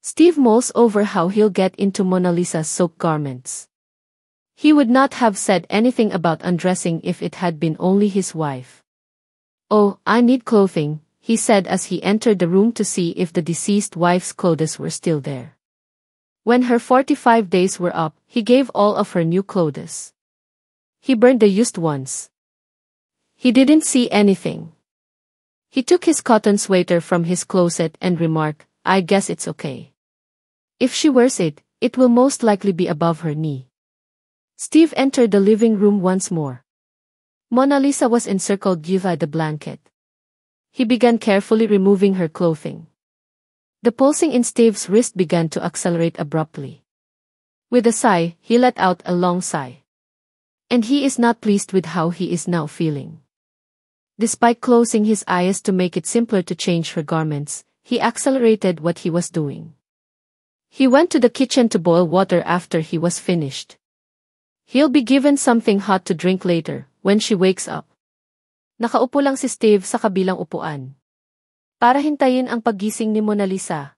Steve mulls over how he'll get into Mona Lisa's soaked garments. He would not have said anything about undressing if it had been only his wife. "Oh, I need clothing," he said as he entered the room to see if the deceased wife's clothes were still there. When her 45 days were up, he gave all of her new clothes. He burned the used ones. He didn't see anything. He took his cotton sweater from his closet and remarked, "I guess it's okay. If she wears it, it will most likely be above her knee." Steve entered the living room once more. Mona Lisa was encircled by the blanket. He began carefully removing her clothing. The pulsing in Steve's wrist began to accelerate abruptly. With a sigh, he let out a long sigh. And he is not pleased with how he is now feeling. Despite closing his eyes to make it simpler to change her garments, he accelerated what he was doing. He went to the kitchen to boil water after he was finished. He'll be given something hot to drink later, when she wakes up. Nakaupo lang si Steve sa kabilang upuan. Para hintayin ang paggising ni Mona Lisa.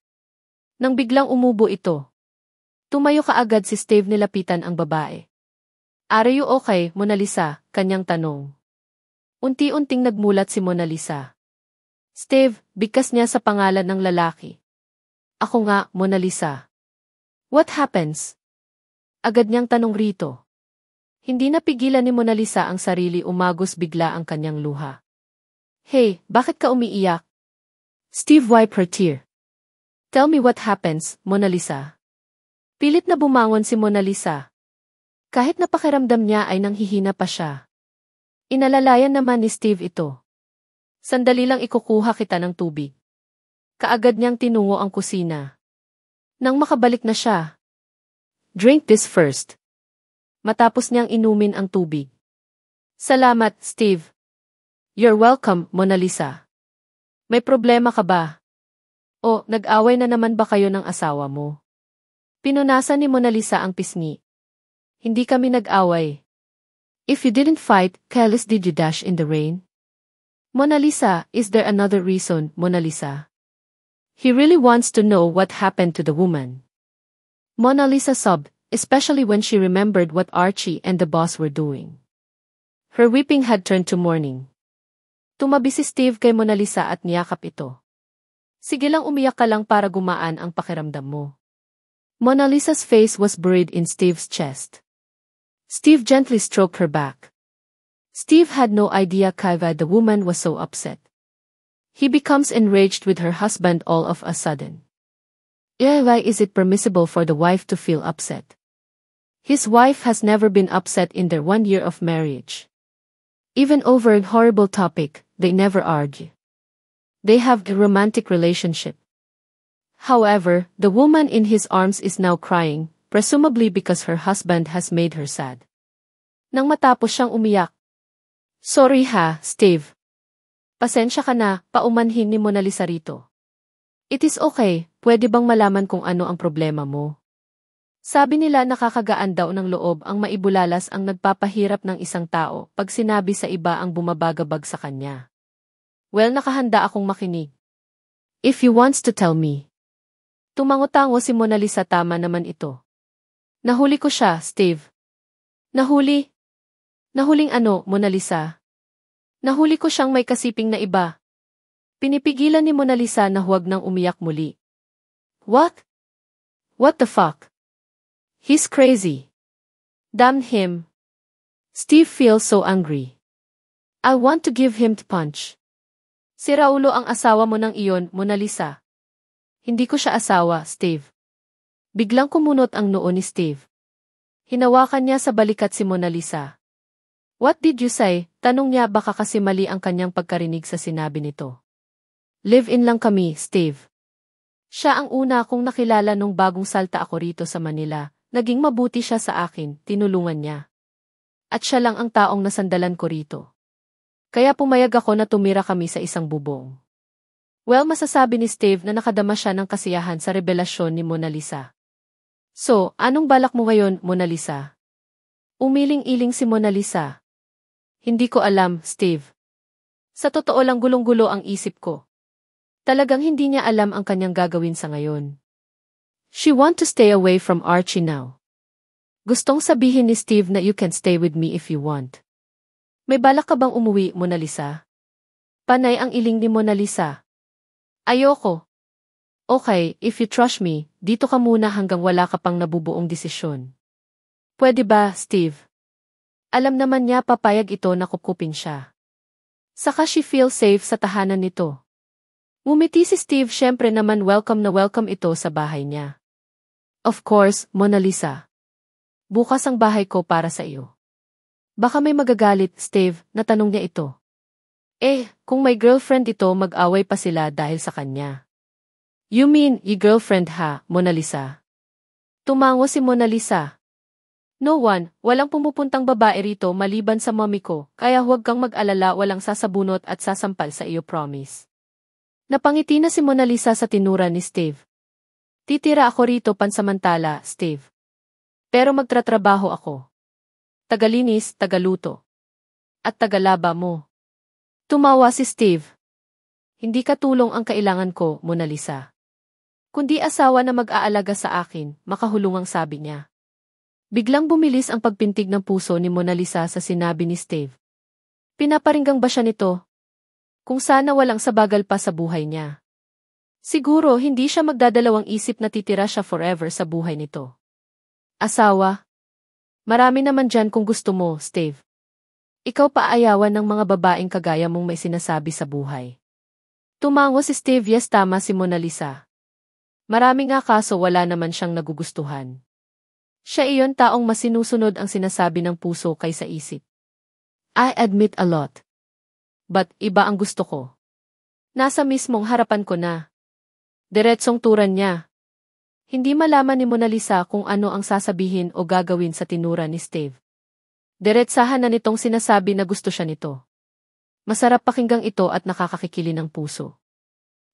Nang biglang umubo ito. Tumayo kaagad si Steve nilapitan ang babae. "Are you okay, Mona Lisa?" kanyang tanong. Unti-unting nagmulat si Mona Lisa. "Steve," bigkas niya sa pangalan ng lalaki. "Ako nga, Mona Lisa." "What happens?" Agad niyang tanong rito. Hindi napigilan ni Mona Lisa ang sarili, umagos bigla ang kanyang luha. "Hey, bakit ka umiiyak?" Steve wiped her tear. "Tell me what happens, Mona Lisa." Pilit na bumangon si Mona Lisa. Kahit napakiramdam niya ay nanghihina pa siya. Inalalayan naman ni Steve ito. "Sandali lang, ikukuha kita ng tubig." Kaagad niyang tinungo ang kusina. Nang makabalik na siya, "Drink this first." Matapos niyang inumin ang tubig. "Salamat, Steve." "You're welcome, Mona Lisa." "May problema ka ba? O, nag-away na naman ba kayo ng asawa mo?" Pinunasan ni Mona Lisa ang pisngi. "Hindi kami nag-away." "If you didn't fight, careless did you dash in the rain?" "Mona Lisa, is there another reason, Mona Lisa?" He really wants to know what happened to the woman. Mona Lisa sobbed, especially when she remembered what Archie and the boss were doing. Her weeping had turned to mourning. Tumabi si Steve kay Mona Lisa at niyakap ito. "Sige lang, umiyak ka lang para gumaan ang pakiramdam mo." Mona Lisa's face was buried in Steve's chest. Steve gently stroked her back. Steve had no idea Kaiva the woman was so upset. He becomes enraged with her husband all of a sudden. Why is it permissible for the wife to feel upset? His wife has never been upset in their 1 year of marriage. Even over a horrible topic, they never argue. They have a romantic relationship. However, the woman in his arms is now crying, presumably because her husband has made her sad. Nang matapos siyang umiyak, "Sorry ha, Steve. Pasensya ka na," paumanhin ni Mona Lisa rito. "It is okay, pwede bang malaman kung ano ang problema mo?" Sabi nila nakakagaan daw ng loob ang maibulalas ang nagpapahirap ng isang tao pag sinabi sa iba ang bumabagabag sa kanya. "Well, nakahanda akong makinig. If you wants to tell me." Tumango-tango si Mona Lisa, tama naman ito. "Nahuli ko siya, Steve." "Nahuli? Nahuling ano, Mona Lisa?" "Nahuli ko siyang may kasiping na iba." Pinipigilan ni Mona Lisa na huwag nang umiyak muli. "What? What the fuck? He's crazy. Damn him." Steve feels so angry. "I want to give him the punch." "Si Raulo ang asawa mo nang iyon, Mona Lisa." "Hindi ko siya asawa, Steve." Biglang kumunot ang noo ni Steve. Hinawakan niya sa balikat si Mona Lisa. "What did you say?" Tanong niya, baka kasi mali ang kanyang pagkarinig sa sinabi nito. "Live-in lang kami, Steve. Siya ang una kong nakilala nung bagong salta ako rito sa Manila. Naging mabuti siya sa akin, tinulungan niya. At siya lang ang taong nasandalan ko rito. Kaya pumayag ako na tumira kami sa isang bubong." Well, masasabi ni Steve na nakadama siya ng kasiyahan sa revelasyon ni Mona Lisa. "So, anong balak mo ngayon, Mona Lisa?" Umiling-iling si Mona Lisa. "Hindi ko alam, Steve. Sa totoo lang, gulong-gulo ang isip ko." Talagang hindi niya alam ang kanyang gagawin sa ngayon. She want to stay away from Archie now. Gustong sabihin ni Steve na you can stay with me if you want. May balak ka bang umuwi, Mona Lisa? Panay ang iling ni Mona Lisa. Ayoko. Okay, if you trust me, dito ka muna hanggang wala ka pang nabubuong desisyon. Pwede ba, Steve? Alam naman niya papayag ito na kupkupin siya. Saka she feel safe sa tahanan nito. Ngumiti si Steve, syempre naman welcome na welcome ito sa bahay niya. Of course, Mona Lisa. Bukas ang bahay ko para sa iyo. Baka may magagalit, Steve, na tanong niya ito. Kung may girlfriend ito mag-away pa sila dahil sa kanya. You mean, girlfriend ha, Mona Lisa? Tumango si Mona Lisa. No one, walang pumupuntang babae rito maliban sa mommy ko, kaya huwag kang mag-alala, walang sasabunot at sasampal sa iyo, promise. Napangiti na si Mona Lisa sa tinura ni Steve. Titira ako rito pansamantala, Steve. Pero magtratrabaho ako. Tagalinis, tagaluto. At tagalaba mo. Tumawa si Steve. Hindi katulong ang kailangan ko, Mona Lisa. Kundi asawa na mag-aalaga sa akin, makahulungang sabi niya. Biglang bumilis ang pagpintig ng puso ni Mona Lisa sa sinabi ni Steve. Pinaparinggang ba siya nito? Kung sana walang sabagal pa sa buhay niya. Siguro hindi siya magdadalawang isip na titira siya forever sa buhay nito. Asawa? Marami naman dyan kung gusto mo, Steve. Ikaw pa ayawan ng mga babaeng kagaya mong may sinasabi sa buhay. Tumango si Steve, yes tama si Mona Lisa. Marami nga kaso wala naman siyang nagugustuhan. Siya iyon taong mas sinusunod ang sinasabi ng puso kaysa isip. I admit a lot. But iba ang gusto ko. Nasa mismong harapan ko na. Diretsong turan niya. Hindi malaman ni Mona Lisa kung ano ang sasabihin o gagawin sa tinura ni Steve. Diretsahan na nitong sinasabi na gusto siya nito. Masarap pakinggang ito at nakakakikili ng puso.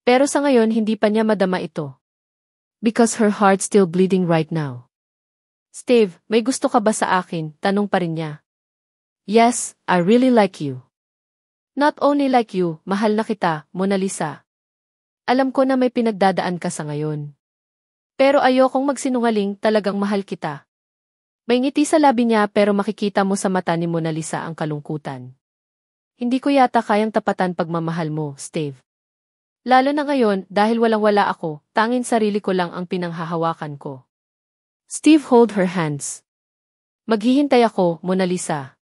Pero sa ngayon hindi pa niya madama ito. Because her heart's still bleeding right now. Steve, may gusto ka ba sa akin? Tanong pa rin niya. Yes, I really like you. Not only like you, mahal na kita, Mona Lisa. Alam ko na may pinagdadaan ka sa ngayon. Pero ayokong magsinungaling, talagang mahal kita. May ngiti sa labi niya pero makikita mo sa mata ni Mona Lisa ang kalungkutan. Hindi ko yata kayang tapatan pagmamahal mo, Steve. Lalo na ngayon dahil walang-wala ako, tanging sarili ko lang ang pinanghahawakan ko. Steve hold her hands. Maghihintay ako, Mona Lisa.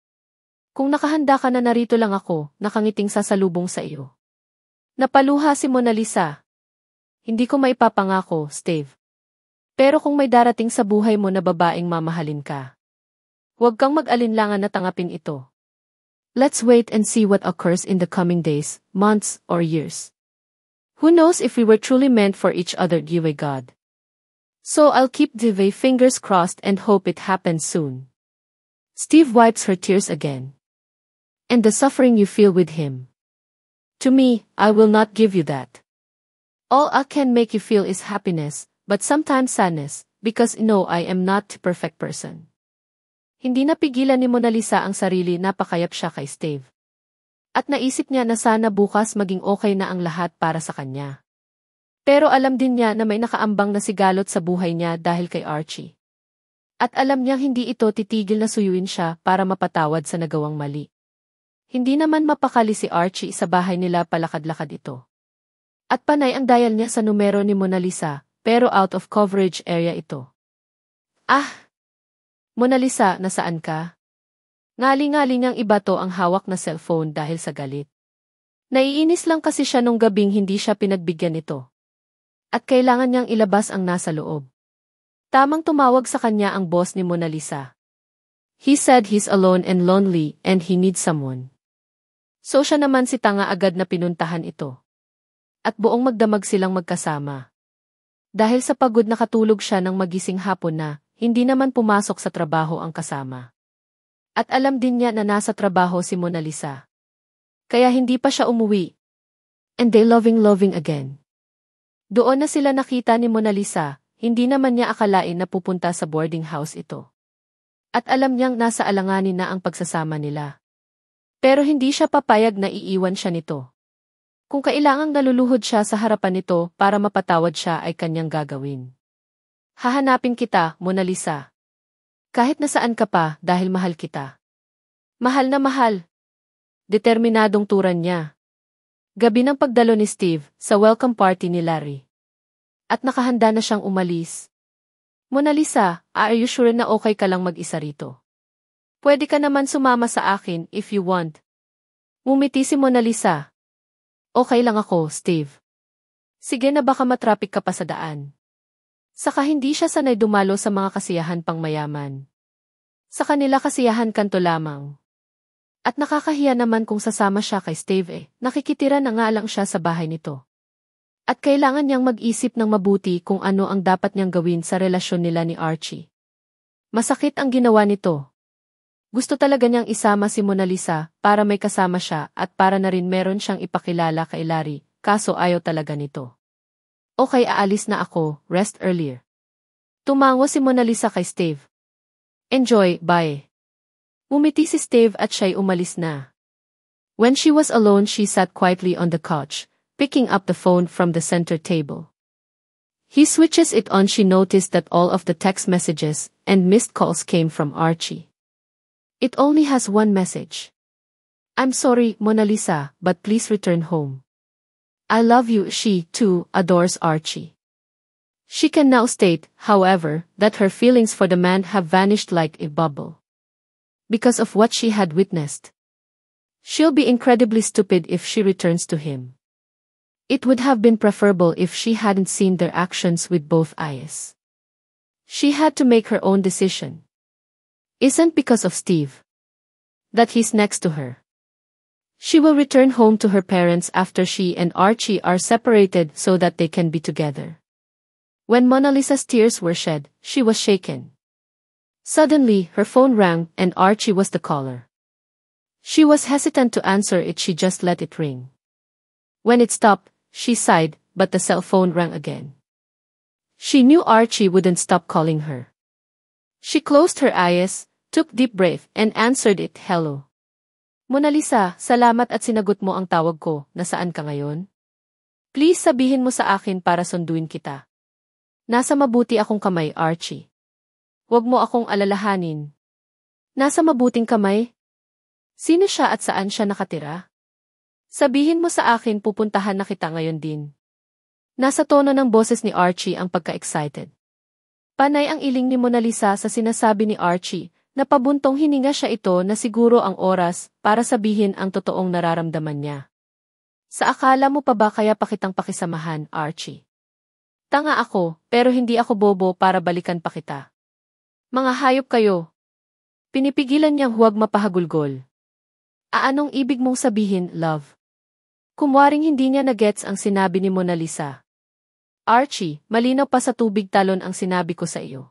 Kung nakahanda ka na narito lang ako, nakangiting sasalubong sa iyo. Napaluha si Mona Lisa. Hindi ko maipapangako, Steve. Pero kung may darating sa buhay mo na babaeng mamahalin ka, huwag kang mag-alinlangan na tanggapin ito. Let's wait and see what occurs in the coming days, months, or years. Who knows if we were truly meant for each other, give God. So I'll keep the fingers crossed and hope it happens soon. Steve wipes her tears again. And the suffering you feel with him. To me, I will not give you that. All I can make you feel is happiness, but sometimes sadness, because no, I am not the perfect person. Hindi napigilan ni Mona Lisa ang sarili, napakayap siya kay Steve. At naisip niya na sana bukas maging okay na ang lahat para sa kanya. Pero alam din niya na may nakaambang na sigalot sa buhay niya dahil kay Archie. At alam niyang hindi ito titigil na suyuin siya para mapatawad sa nagawang mali. Hindi naman mapakali si Archie sa bahay nila, palakad-lakad ito. At panay ang dial niya sa numero ni Mona Lisa, pero out of coverage area ito. Ah! Mona Lisa, nasaan ka? Ngali-ngali niyang iba to ang hawak na cellphone dahil sa galit. Naiinis lang kasi siya nung gabing hindi siya pinagbigyan nito. At kailangan niyang ilabas ang nasa loob. Tamang tumawag sa kanya ang boss ni Mona Lisa. He said he's alone and lonely and he needs someone. So siya naman si tanga agad na pinuntahan ito. At buong magdamag silang magkasama. Dahil sa pagod nakatulog siya nang magising hapon na, hindi naman pumasok sa trabaho ang kasama. At alam din niya na nasa trabaho si Mona Lisa. Kaya hindi pa siya umuwi. And they loving again. Doon na sila nakita ni Mona Lisa, hindi naman niya akalain na pupunta sa boarding house ito. At alam niyang nasa alanganin na ang pagsasama nila. Pero hindi siya papayag na iiwan siya nito. Kung kailangang naluluhod siya sa harapan nito para mapatawad siya ay kanyang gagawin. Hahanapin kita, Mona Lisa. Kahit nasaan ka pa dahil mahal kita. Mahal na mahal. Determinadong turan niya. Gabi ng pagdalo ni Steve sa welcome party ni Larry. At nakahanda na siyang umalis. Mona Lisa, are you sure na okay ka lang mag-isa rito? Pwede ka naman sumama sa akin if you want. Ngumiti si Mona Lisa. Okay lang ako, Steve. Sige na baka matrapik ka pa sa daan. Saka hindi siya sanay dumalo sa mga kasiyahan pang mayaman. Sa kanila kasiyahan kanto lamang. At nakakahiya naman kung sasama siya kay Steve nakikitira na nga lang siya sa bahay nito. At kailangan niyang mag-isip ng mabuti kung ano ang dapat niyang gawin sa relasyon nila ni Archie. Masakit ang ginawa nito. Gusto talaga niyang isama si Mona Lisa para may kasama siya at para na rin meron siyang ipakilala kay Larry, kaso ayaw talaga nito. Okay, aalis na ako, rest earlier. Tumango si Mona Lisa kay Steve. Enjoy, bye. Umiti si Steve at siya'y umalis na. When she was alone she sat quietly on the couch, picking up the phone from the center table. He switches it on. She noticed that all of the text messages and missed calls came from Archie. It only has one message. I'm sorry, Mona Lisa, but please return home. I love you. She, too, adores Archie. She can now state, however, that her feelings for the man have vanished like a bubble. Because of what she had witnessed. She'll be incredibly stupid if she returns to him. It would have been preferable if she hadn't seen their actions with both eyes. She had to make her own decision. Isn't because of Steve that he's next to her. She will return home to her parents after she and Archie are separated so that they can be together. When Mona Lisa's tears were shed, she was shaken. Suddenly, her phone rang and Archie was the caller. She was hesitant to answer it. She just let it ring. When it stopped, she sighed, but the cell phone rang again. She knew Archie wouldn't stop calling her. She closed her eyes, took deep breath, and answered it. Hello. Mona Lisa, salamat at sinagot mo ang tawag ko. Nasaan ka ngayon? Please sabihin mo sa akin para sunduin kita. Nasa mabuti akong kamay, Archie. Huwag mo akong alalahanin. Nasa mabuting kamay? Sino siya at saan siya nakatira? Sabihin mo sa akin, pupuntahan na kita ngayon din. Nasa tono ng boses ni Archie ang pagka-excited. Panay ang iling ni Mona Lisa sa sinasabi ni Archie. Napabuntong hininga siya ito na siguro ang oras para sabihin ang totoong nararamdaman niya. Sa akala mo pa ba kaya pa kitang pakisamahan, Archie? Tanga ako, pero hindi ako bobo para balikan pa kita. Mga hayop kayo. Pinipigilan niyang huwag mapahagulgol. Anong ibig mong sabihin, love? Kumwaring hindi niya na-gets ang sinabi ni Mona Lisa. Archie, malinaw pa sa tubig talon ang sinabi ko sa iyo.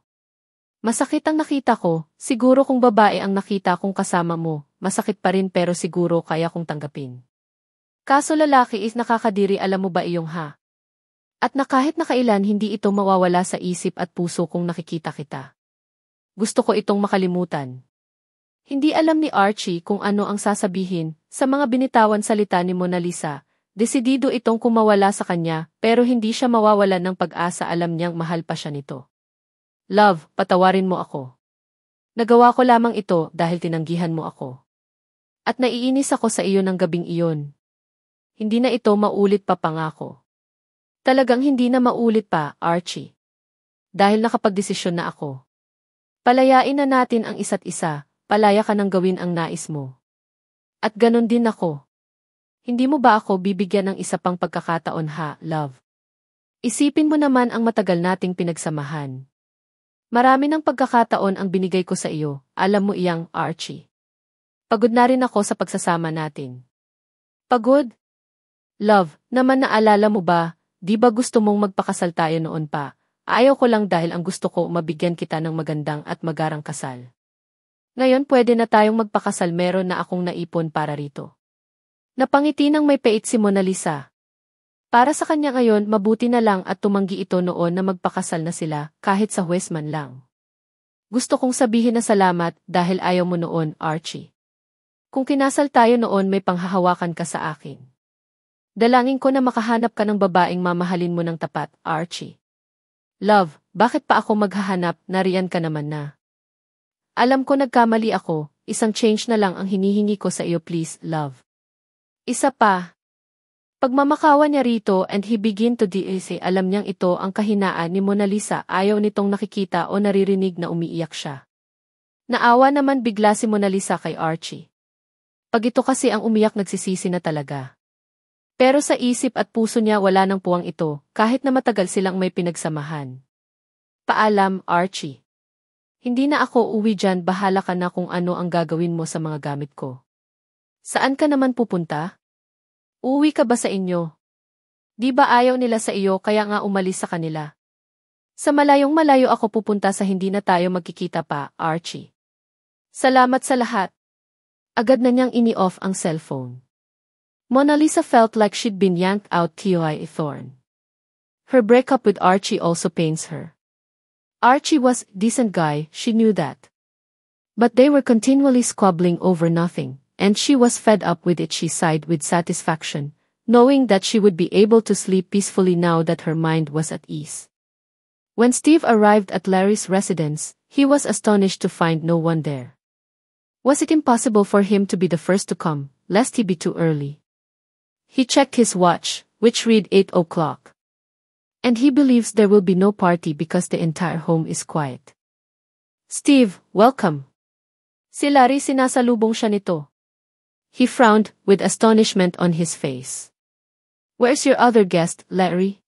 Masakit ang nakita ko, siguro kung babae ang nakita kong kasama mo, masakit pa rin pero siguro kaya kong tanggapin. Kaso lalaki is nakakadiri, alam mo ba iyong ha? At na kahit nakailan hindi ito mawawala sa isip at puso kung nakikita kita. Gusto ko itong makalimutan. Hindi alam ni Archie kung ano ang sasabihin sa mga binitawan salita ni Mona Lisa. Desidido itong kumawala sa kanya pero hindi siya mawawalan ng pag-asa, alam niyang mahal pa siya nito. Love, patawarin mo ako. Nagawa ko lamang ito dahil tinanggihan mo ako. At naiinis ako sa iyo ng gabing iyon. Hindi na ito maulit pa, pangako. Talagang hindi na maulit pa, Archie. Dahil nakapagdesisyon na ako. Palayain na natin ang isa't isa, palaya ka nang gawin ang nais mo. At ganon din ako. Hindi mo ba ako bibigyan ng isa pang pagkakataon ha, love? Isipin mo naman ang matagal nating pinagsamahan. Marami ng pagkakataon ang binigay ko sa iyo, alam mo iyang, Archie. Pagod na rin ako sa pagsasama natin. Pagod? Love, naman naalala mo ba, di ba gusto mong magpakasal tayo noon pa? Ayaw ko lang dahil ang gusto ko mabigyan kita ng magandang at magarang kasal. Ngayon pwede na tayong magpakasal, meron na akong naipon para rito. Napangiti ng may pait si Mona Lisa. Para sa kanya ngayon, mabuti na lang at tumanggi ito noon na magpakasal na sila, kahit sa huwes man lang. Gusto kong sabihin na salamat dahil ayaw mo noon, Archie. Kung kinasal tayo noon, may panghahawakan ka sa akin. Dalangin ko na makahanap ka ng babaeng mamahalin mo ng tapat, Archie. Love, bakit pa ako maghahanap, nariyan ka naman na. Alam ko nagkamali ako, isang change na lang ang hinihingi ko sa iyo please, love. Isa pa. Pagmamakawan niya rito and he begin to say alam niyang ito ang kahinaan ni Mona Lisa, ayaw nitong nakikita o naririnig na umiiyak siya. Naawa naman bigla si Mona Lisa kay Archie. Pag ito kasi ang umiyak nagsisisi na talaga. Pero sa isip at puso niya wala nang puwang ito, kahit na matagal silang may pinagsamahan. Paalam, Archie. Hindi na ako uwi dyan, bahala ka na kung ano ang gagawin mo sa mga gamit ko. Saan ka naman pupunta? Uwi ka ba sa inyo? Di ba ayaw nila sa iyo kaya nga umalis sa kanila? Sa malayong malayo ako pupunta sa hindi na tayo magkikita pa, Archie. Salamat sa lahat. Agad na niyang ini-off ang cellphone. Mona Lisa felt like she'd been yanked out by a thorn. Her breakup with Archie also pains her. Archie was a decent guy, she knew that. But they were continually squabbling over nothing. And she was fed up with it. She sighed with satisfaction, knowing that she would be able to sleep peacefully now that her mind was at ease. When Steve arrived at Larry's residence, he was astonished to find no one there. Was it impossible for him to be the first to come, lest he be too early? He checked his watch, which read 8 o'clock. And he believes there will be no party because the entire home is quiet. Steve, welcome. Si Larry sinasalubong siya nito. He frowned, with astonishment on his face. Where's your other guest, Larry?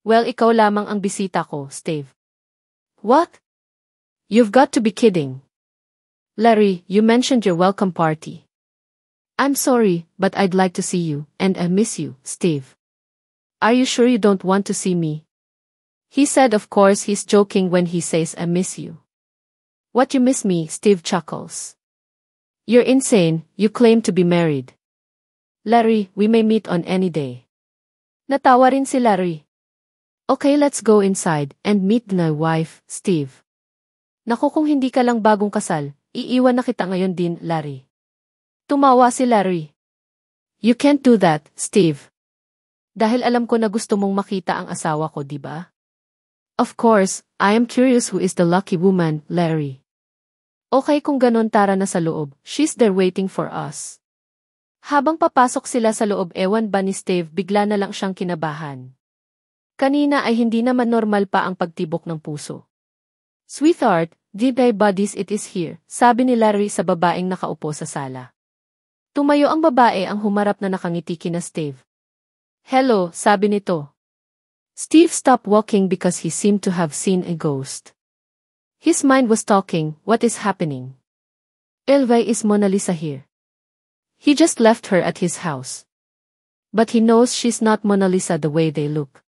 Well, ikaw lamang ang bisita ko, Steve. What? You've got to be kidding. Larry, you mentioned your welcome party. I'm sorry, but I'd like to see you, and I miss you, Steve. Are you sure you don't want to see me? He said of course he's joking when he says I miss you. What you miss me, Steve chuckles. You're insane, you claim to be married. Larry, we may meet on any day. Natawa rin si Larry. Okay, let's go inside and meet my wife, Steve. Naku, kung hindi ka lang bagong kasal, iiwan na kita ngayon din, Larry. Tumawa si Larry. You can't do that, Steve. Dahil alam ko na gusto mong makita ang asawa ko, di ba? Of course, I am curious who is the lucky woman, Larry. Okay kung ganon, tara na sa loob, she's there waiting for us. Habang papasok sila sa loob, ewan ba ni Steve, bigla na lang siyang kinabahan. Kanina ay hindi naman normal pa ang pagtibok ng puso. Sweetheart, dear buddies, it is here, sabi ni Larry sa babaeng nakaupo sa sala. Tumayo ang babae, ang humarap na nakangiti kina Steve. Hello, sabi nito. Steve stopped walking because he seemed to have seen a ghost. His mind was talking, what is happening? Why is Mona Lisa here? He just left her at his house. But he knows she's not Mona Lisa the way they look.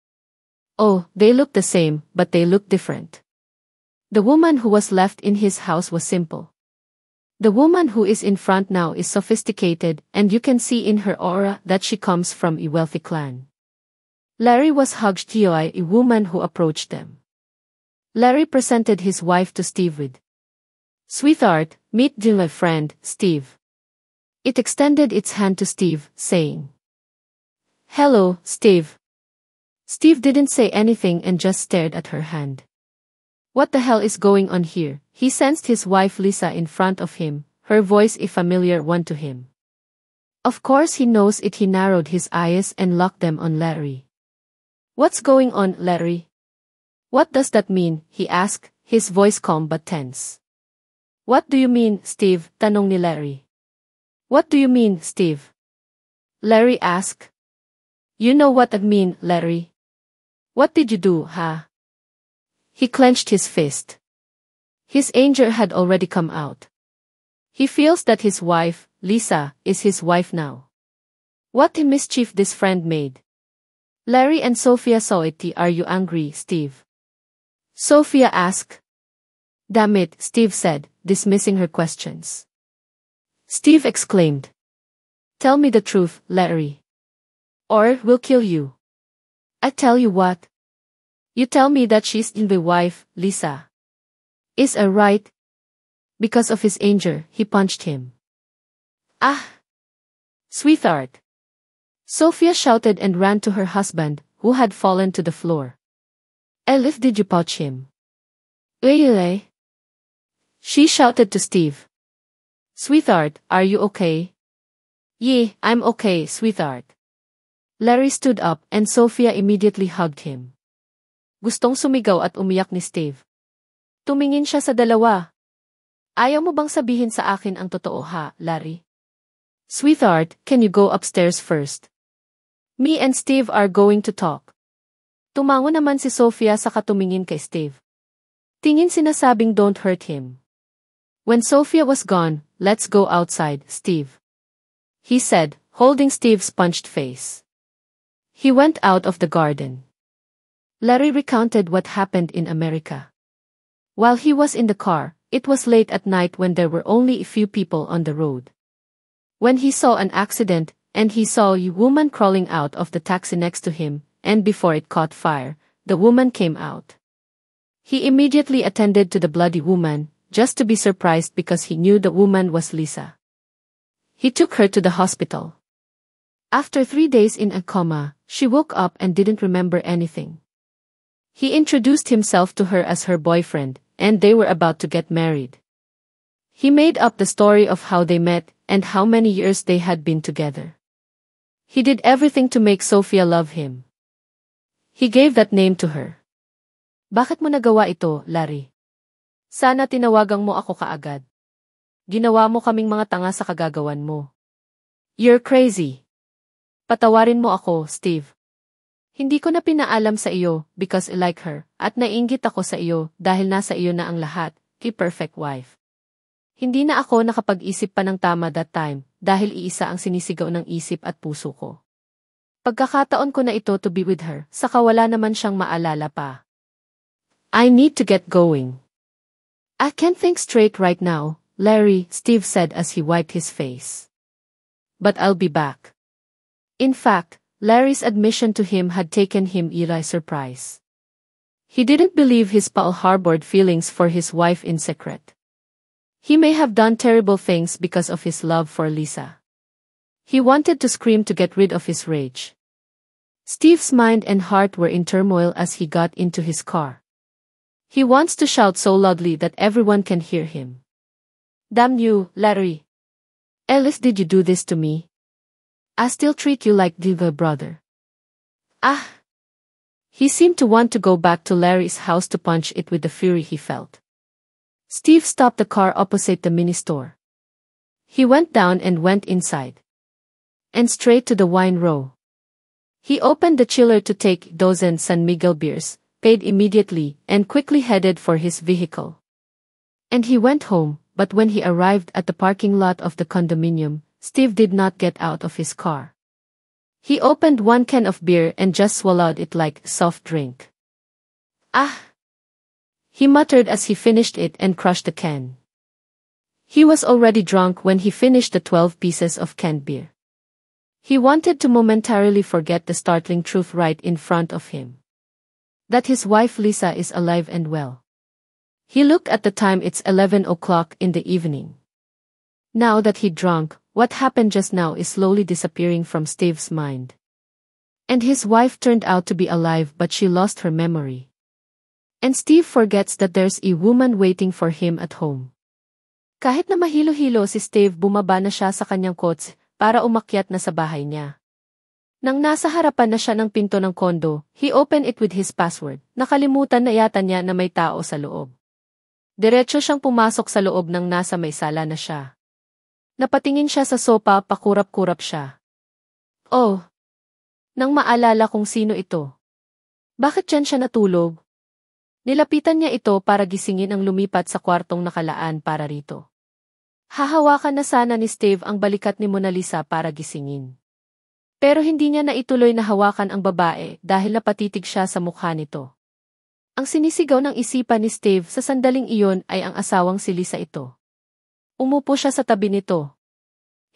Oh, they look the same, but they look different. The woman who was left in his house was simple. The woman who is in front now is sophisticated, and you can see in her aura that she comes from a wealthy clan. Larry was hugged by a woman who approached them. Larry presented his wife to Steve with, Sweetheart, meet my friend, Steve. It extended its hand to Steve, saying, Hello, Steve. Steve didn't say anything and just stared at her hand. What the hell is going on here? He sensed his wife Lisa in front of him, her voice a familiar one to him. Of course he knows it. He narrowed his eyes and locked them on Larry. What's going on, Larry? What does that mean? He asked, his voice calm but tense. What do you mean, Steve? Tanong ni Larry. What do you mean, Steve? Larry asked. You know what I mean, Larry. What did you do, huh? He clenched his fist. His anger had already come out. He feels that his wife, Lisa, is his wife now. What a mischief this friend made. Larry and Sophia saw it. Are you angry, Steve? Sophia asked. Damn it, Steve said, dismissing her questions. Steve exclaimed. Tell me the truth, Larry. Or we'll kill you. I tell you what. You tell me that she's the wife, Lisa. Is I right? Because of his anger, he punched him. Ah! Sweetheart! Sophia shouted and ran to her husband, who had fallen to the floor. Elif, did you pouch him? Really? She shouted to Steve. Sweetheart, are you okay? Yeah, I'm okay, sweetheart. Larry stood up and Sophia immediately hugged him. Gustong sumigaw at umiyak ni Steve. Tumingin siya sa dalawa. Ayaw mo bang sabihin sa akin ang totoo ha, Larry? Sweetheart, can you go upstairs first? Me and Steve are going to talk. Tumango naman si Sophia sa katumingin kay Steve. Tingin sinasabing don't hurt him. When Sophia was gone, let's go outside, Steve. He said, holding Steve's punched face. He went out of the garden. Larry recounted what happened in America. While he was in the car, it was late at night when there were only a few people on the road. When he saw an accident, and he saw a woman crawling out of the taxi next to him, and before it caught fire, the woman came out. He immediately attended to the bloody woman, just to be surprised because he knew the woman was Lisa. He took her to the hospital. After 3 days in a coma, she woke up and didn't remember anything. He introduced himself to her as her boyfriend, and they were about to get married. He made up the story of how they met and how many years they had been together. He did everything to make Sophia love him. He gave that name to her. Bakit mo nagawa ito, Larry? Sana tinawagan mo ako kaagad. Ginawa mo kaming mga tanga sa kagagawan mo. You're crazy. Patawarin mo ako, Steve. Hindi ko na pinaalam sa iyo because I like her, at naiinggit ako sa iyo dahil nasa iyo na ang lahat, the perfect wife. Hindi na ako nakapag-isip pa ng tama that time dahil iisa ang sinisigaw ng isip at puso ko. Pagkakataon ko na ito to be with her, saka wala naman siyang maalala pa. I need to get going. I can't think straight right now, Larry, Steve said as he wiped his face. But I'll be back. In fact, Larry's admission to him had taken him by surprise. He didn't believe his pal harbored feelings for his wife in secret. He may have done terrible things because of his love for Lisa. He wanted to scream to get rid of his rage. Steve's mind and heart were in turmoil as he got into his car. He wants to shout so loudly that everyone can hear him. Damn you, Larry. Ellis, did you do this to me? I still treat you like the brother. Ah! He seemed to want to go back to Larry's house to punch it with the fury he felt. Steve stopped the car opposite the mini-store. He went down and went inside. And straight to the wine row. He opened the chiller to take dozen San Miguel beers, paid immediately, and quickly headed for his vehicle. And he went home, but when he arrived at the parking lot of the condominium, Steve did not get out of his car. He opened one can of beer and just swallowed it like a soft drink. Ah! He muttered as he finished it and crushed the can. He was already drunk when he finished the 12 pieces of canned beer. He wanted to momentarily forget the startling truth right in front of him. That his wife Lisa is alive and well. He looked at the time, it's 11 o'clock in the evening. Now that he'd drunk, what happened just now is slowly disappearing from Steve's mind. And his wife turned out to be alive but she lost her memory. And Steve forgets that there's a woman waiting for him at home. Kahit na mahilo-hilo si Steve, bumaba na siya sa kanyang kotse para umakyat na sa bahay niya. Nang nasa harapan na siya ng pinto ng kondo, he opened it with his password. Nakalimutan na yata niya na may tao sa loob. Diretso siyang pumasok sa loob nang nasa may sala na siya. Napatingin siya sa sopa, pakurap-kurap siya. Oh! Nang maalala kung sino ito. Bakit dyan siya natulog? Nilapitan niya ito para gisingin ang lumipat sa kwartong nakalaan para rito. Hahawakan na sana ni Steve ang balikat ni Mona Lisa para gisingin. Pero hindi niya naituloy na hawakan ang babae dahil napatitig siya sa mukha nito. Ang sinisigaw ng isipan ni Steve sa sandaling iyon ay ang asawang si Lisa ito. Umupo siya sa tabi nito.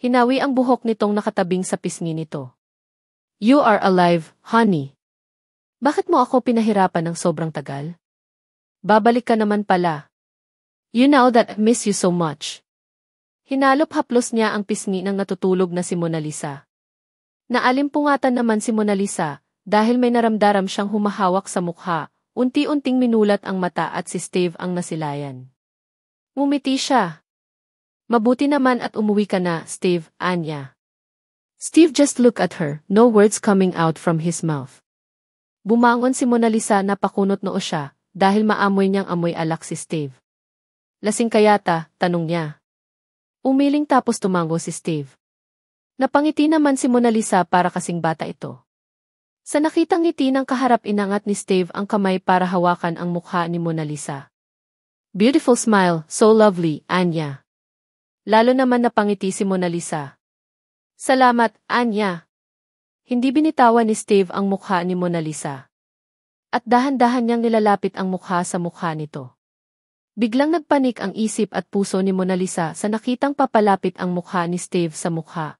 Hinawi ang buhok nitong nakatabing sa pisngi nito. You are alive, honey. Bakit mo ako pinahirapan ng sobrang tagal? Babalik ka naman pala. You know that I miss you so much. Hinalop-haplos niya ang pisngi ng natutulog na si Mona Lisa. Naalimpungatan naman si Mona Lisa dahil may naramdaram siyang humahawak sa mukha, unti-unting minulat ang mata at si Steve ang nasilayan. Ngumiti siya. Mabuti naman at umuwi ka na, Steve, Anya. Steve just looked at her, no words coming out from his mouth. Bumangon si Mona Lisa na pakunot noo siya, dahil maamoy niyang amoy alak si Steve. Lasing ka yata, tanong niya. Umiling tapos tumango si Steve. Napangiti naman si Mona Lisa para kasing bata ito. Sa nakitang ngiti ng kaharap inangat ni Steve ang kamay para hawakan ang mukha ni Mona Lisa. Beautiful smile, so lovely, Anya. Lalo naman napangiti si Mona Lisa. Salamat, Anya. Hindi binitawan ni Steve ang mukha ni Mona Lisa. At dahan-dahan niyang nilalapit ang mukha sa mukha nito. Biglang nagpanik ang isip at puso ni Mona Lisa sa nakitang papalapit ang mukha ni Steve sa mukha.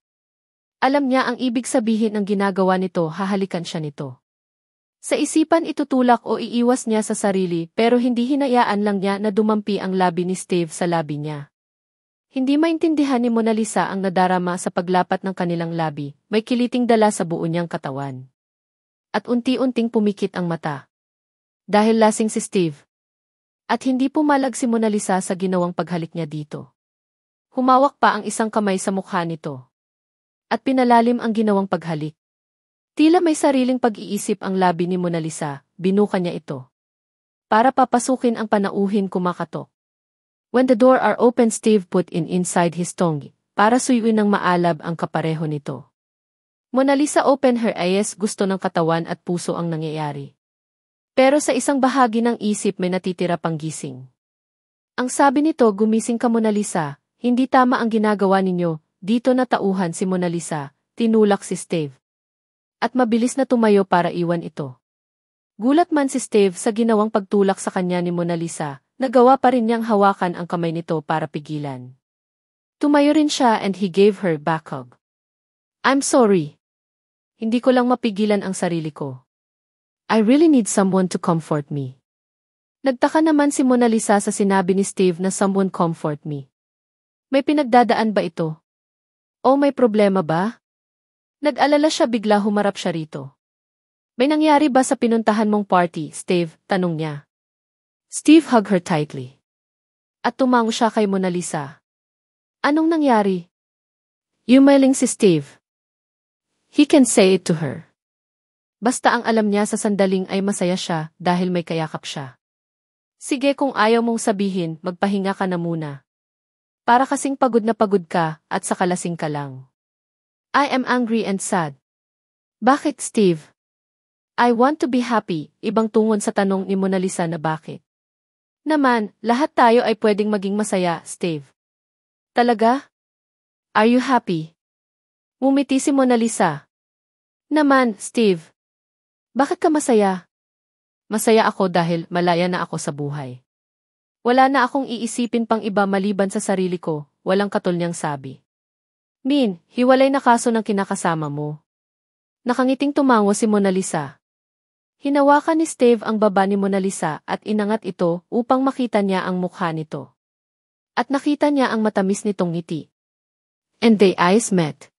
Alam niya ang ibig sabihin ng ginagawa nito, hahalikan siya nito. Sa isipan itutulak o iiwas niya sa sarili pero hindi hinayaan lang niya na dumampi ang labi ni Steve sa labi niya. Hindi maintindihan ni Mona Lisa ang nadarama sa paglapat ng kanilang labi, may kiliting dala sa buo niyang katawan. At unti-unting pumikit ang mata. Dahil lasing si Steve. At hindi pumalag si Mona Lisa sa ginawang paghalik niya dito. Humawak pa ang isang kamay sa mukha nito. At pinalalim ang ginawang paghalik. Tila may sariling pag-iisip ang labi ni Mona Lisa, binuka niya ito. Para papasukin ang panauhin kumakatok. When the door are open, Steve put inside his tongue, para suyuin ng maalab ang kapareho nito. Mona Lisa opened her eyes, gusto ng katawan at puso ang nangyayari. Pero sa isang bahagi ng isip may natitira pang gising. Ang sabi nito, gumising ka Mona Lisa, hindi tama ang ginagawa ninyo, dito natauhan si Mona Lisa, tinulak si Steve. At mabilis na tumayo para iwan ito. Gulat man si Steve sa ginawang pagtulak sa kanya ni Mona Lisa. Nagawa pa rin niyang hawakan ang kamay nito para pigilan. Tumayo rin siya and he gave her back hug. I'm sorry. Hindi ko lang mapigilan ang sarili ko. I really need someone to comfort me. Nagtaka naman si Mona Lisa sa sinabi ni Steve na someone comfort me. May pinagdadaan ba ito? O may problema ba? Nag-alala siya, bigla humarap siya rito. May nangyari ba sa pinuntahan mong party, Steve? Tanong niya. Steve hugged her tightly. At tumango siya kay Mona Lisa. Anong nangyari? Yumaling si Steve. He can say it to her. Basta ang alam niya sa sandaling ay masaya siya dahil may kayakap siya. Sige, kung ayaw mong sabihin, magpahinga ka na muna. Para kasing pagod na pagod ka at saka lasing ka lang. I am angry and sad. Bakit, Steve? I want to be happy, ibang tungon sa tanong ni Mona Lisa na bakit. Naman, lahat tayo ay pwedeng maging masaya, Steve. Talaga? Are you happy? Ngumiti si Mona Lisa. Naman, Steve. Bakit ka masaya? Masaya ako dahil malaya na ako sa buhay. Wala na akong iisipin pang iba maliban sa sarili ko, walang katol niyang sabi. Min, hiwalay na kaso ng kinakasama mo. Nakangiting tumango si Mona Lisa. Hinawakan ni Steve ang baba ni Mona Lisa at inangat ito upang makita niya ang mukha nito. At nakita niya ang matamis nitong ngiti. And their eyes met.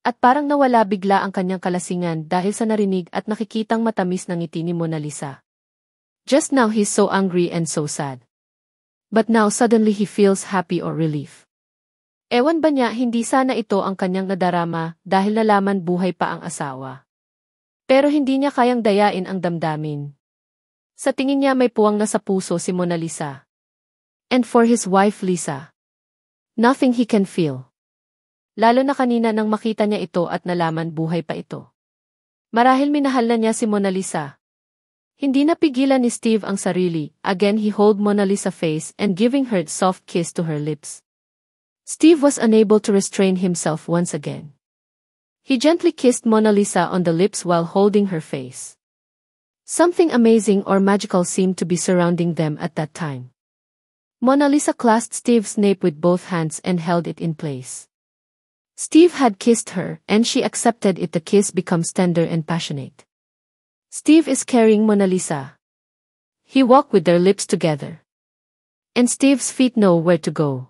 At parang nawala bigla ang kanyang kalasingan dahil sa narinig at nakikitang matamis na ngiti ni Mona Lisa. Just now he's so angry and so sad. But now suddenly he feels happy or relief. Ewan ba niya hindi sana ito ang kanyang nadarama dahil nalaman buhay pa ang asawa. Pero hindi niya kayang dayain ang damdamin. Sa tingin niya may puwang na sa puso si Mona Lisa. And for his wife Lisa. Nothing he can feel. Lalo na kanina nang makita niya ito at nalaman buhay pa ito. Marahil minahal na niya si Mona Lisa. Hindi napigilan ni Steve ang sarili. Again he held Mona Lisa's face and giving her a soft kiss to her lips. Steve was unable to restrain himself once again. He gently kissed Mona Lisa on the lips while holding her face. Something amazing or magical seemed to be surrounding them at that time. Mona Lisa clasped Steve's nape with both hands and held it in place. Steve had kissed her, and she accepted it. The kiss becomes tender and passionate. Steve is carrying Mona Lisa. He walked with their lips together. And Steve's feet know where to go.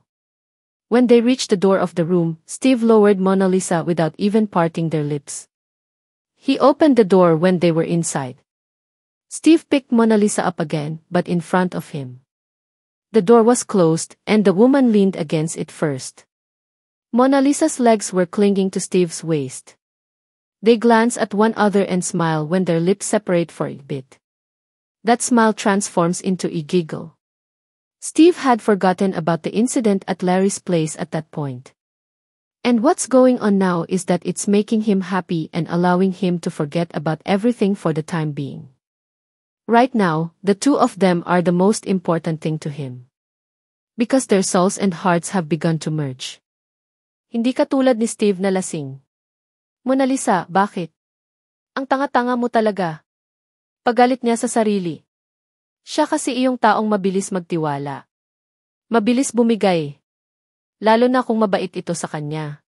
When they reached the door of the room, Steve lowered Mona Lisa without even parting their lips. He opened the door when they were inside. Steve picked Mona Lisa up again, but in front of him. The door was closed, and the woman leaned against it first. Mona Lisa's legs were clinging to Steve's waist. They glance at one another and smile when their lips separate for a bit. That smile transforms into a giggle. Steve had forgotten about the incident at Larry's place at that point. And what's going on now is that it's making him happy and allowing him to forget about everything for the time being. Right now, the two of them are the most important thing to him. Because their souls and hearts have begun to merge. Hindi katulad ni Steve na lasing. Mona Lisa, bakit? Ang tanga-tanga mo talaga. Pagalit niya sa sarili. Siya kasi iyong taong mabilis magtiwala. Mabilis bumigay. Lalo na kung mabait ito sa kanya.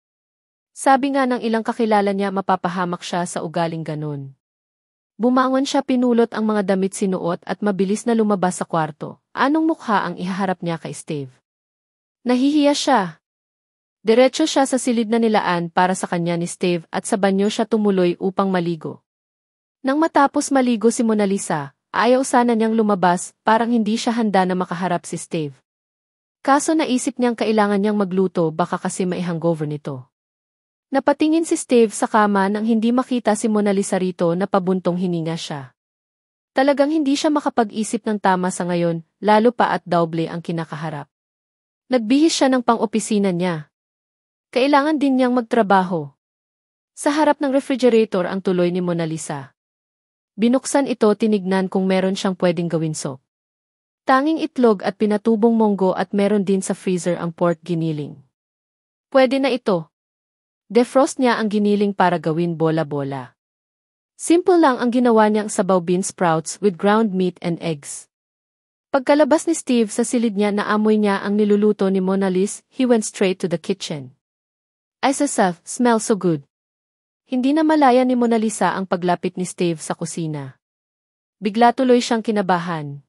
Sabi nga ng ilang kakilala niya mapapahamak siya sa ugaling ganun. Bumangon siya, pinulot ang mga damit sinuot at mabilis na lumabas sa kwarto. Anong mukha ang ihaharap niya kay Steve? Nahihiya siya. Diretso siya sa silid na nilaan para sa kanya ni Steve at sa banyo siya tumuloy upang maligo. Nang matapos maligo si Mona Lisa, ayaw sana niyang lumabas, parang hindi siya handa na makaharap si Steve. Kaso naisip niyang kailangan niyang magluto, baka kasi mai-hangover nito. Napatingin si Steve sa kama nang hindi makita si Mona Lisa rito na pabuntong hininga siya. Talagang hindi siya makapag-isip ng tama sa ngayon, lalo pa at double ang kinakaharap. Nagbihis siya ng pang-opisina niya. Kailangan din niyang magtrabaho. Sa harap ng refrigerator ang tuloy ni Mona Lisa. Binuksan ito, tinignan kung meron siyang pwedeng gawin soup. Tanging itlog at pinatubong monggo at meron din sa freezer ang pork giniling. Pwede na ito. Defrost niya ang giniling para gawin bola-bola. Simple lang ang ginawa niyang sabaw bean sprouts with ground meat and eggs. Pagkalabas ni Steve sa silid niya, naamoy niya ang niluluto ni Mona Lisa, he went straight to the kitchen. Ay smells so good. Hindi na malaya ni Mona Lisa ang paglapit ni Steve sa kusina. Bigla tuloy siyang kinabahan.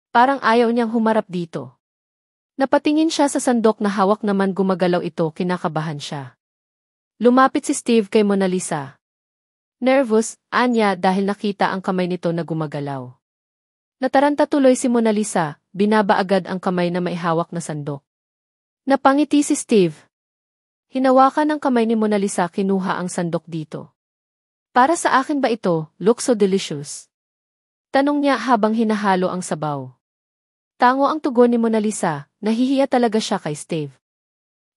Parang ayaw niyang humarap dito. Napatingin siya sa sandok na hawak naman, gumagalaw ito, kinakabahan siya. Lumapit si Steve kay Mona Lisa. Nervous, anya, dahil nakita ang kamay nito na gumagalaw. Nataranta tuloy si Mona Lisa, binaba agad ang kamay na maihawak na sandok. Napangiti si Steve. Hinawakan ng kamay ni Mona Lisa, kinuha ang sandok dito. Para sa akin ba ito? Looks so delicious. Tanong niya habang hinahalo ang sabaw. Tango ang tugon ni Mona Lisa, nahihiya talaga siya kay Steve.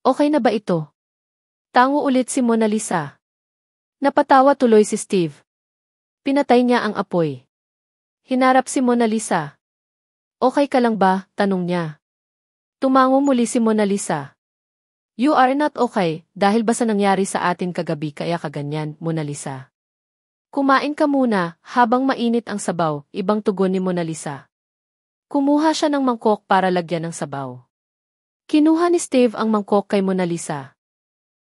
Okay na ba ito? Tango ulit si Mona Lisa. Napatawa tuloy si Steve. Pinatay niya ang apoy. Hinarap si Mona Lisa. Okay ka lang ba? Tanong niya. Tumango muli si Mona Lisa. You are not okay, dahil ba sa nangyari sa atin kagabi kaya kaganyan, Mona Lisa? Kumain ka muna, habang mainit ang sabaw, ibang tugon ni Mona Lisa. Kumuha siya ng mangkok para lagyan ng sabaw. Kinuha ni Steve ang mangkok kay Mona Lisa.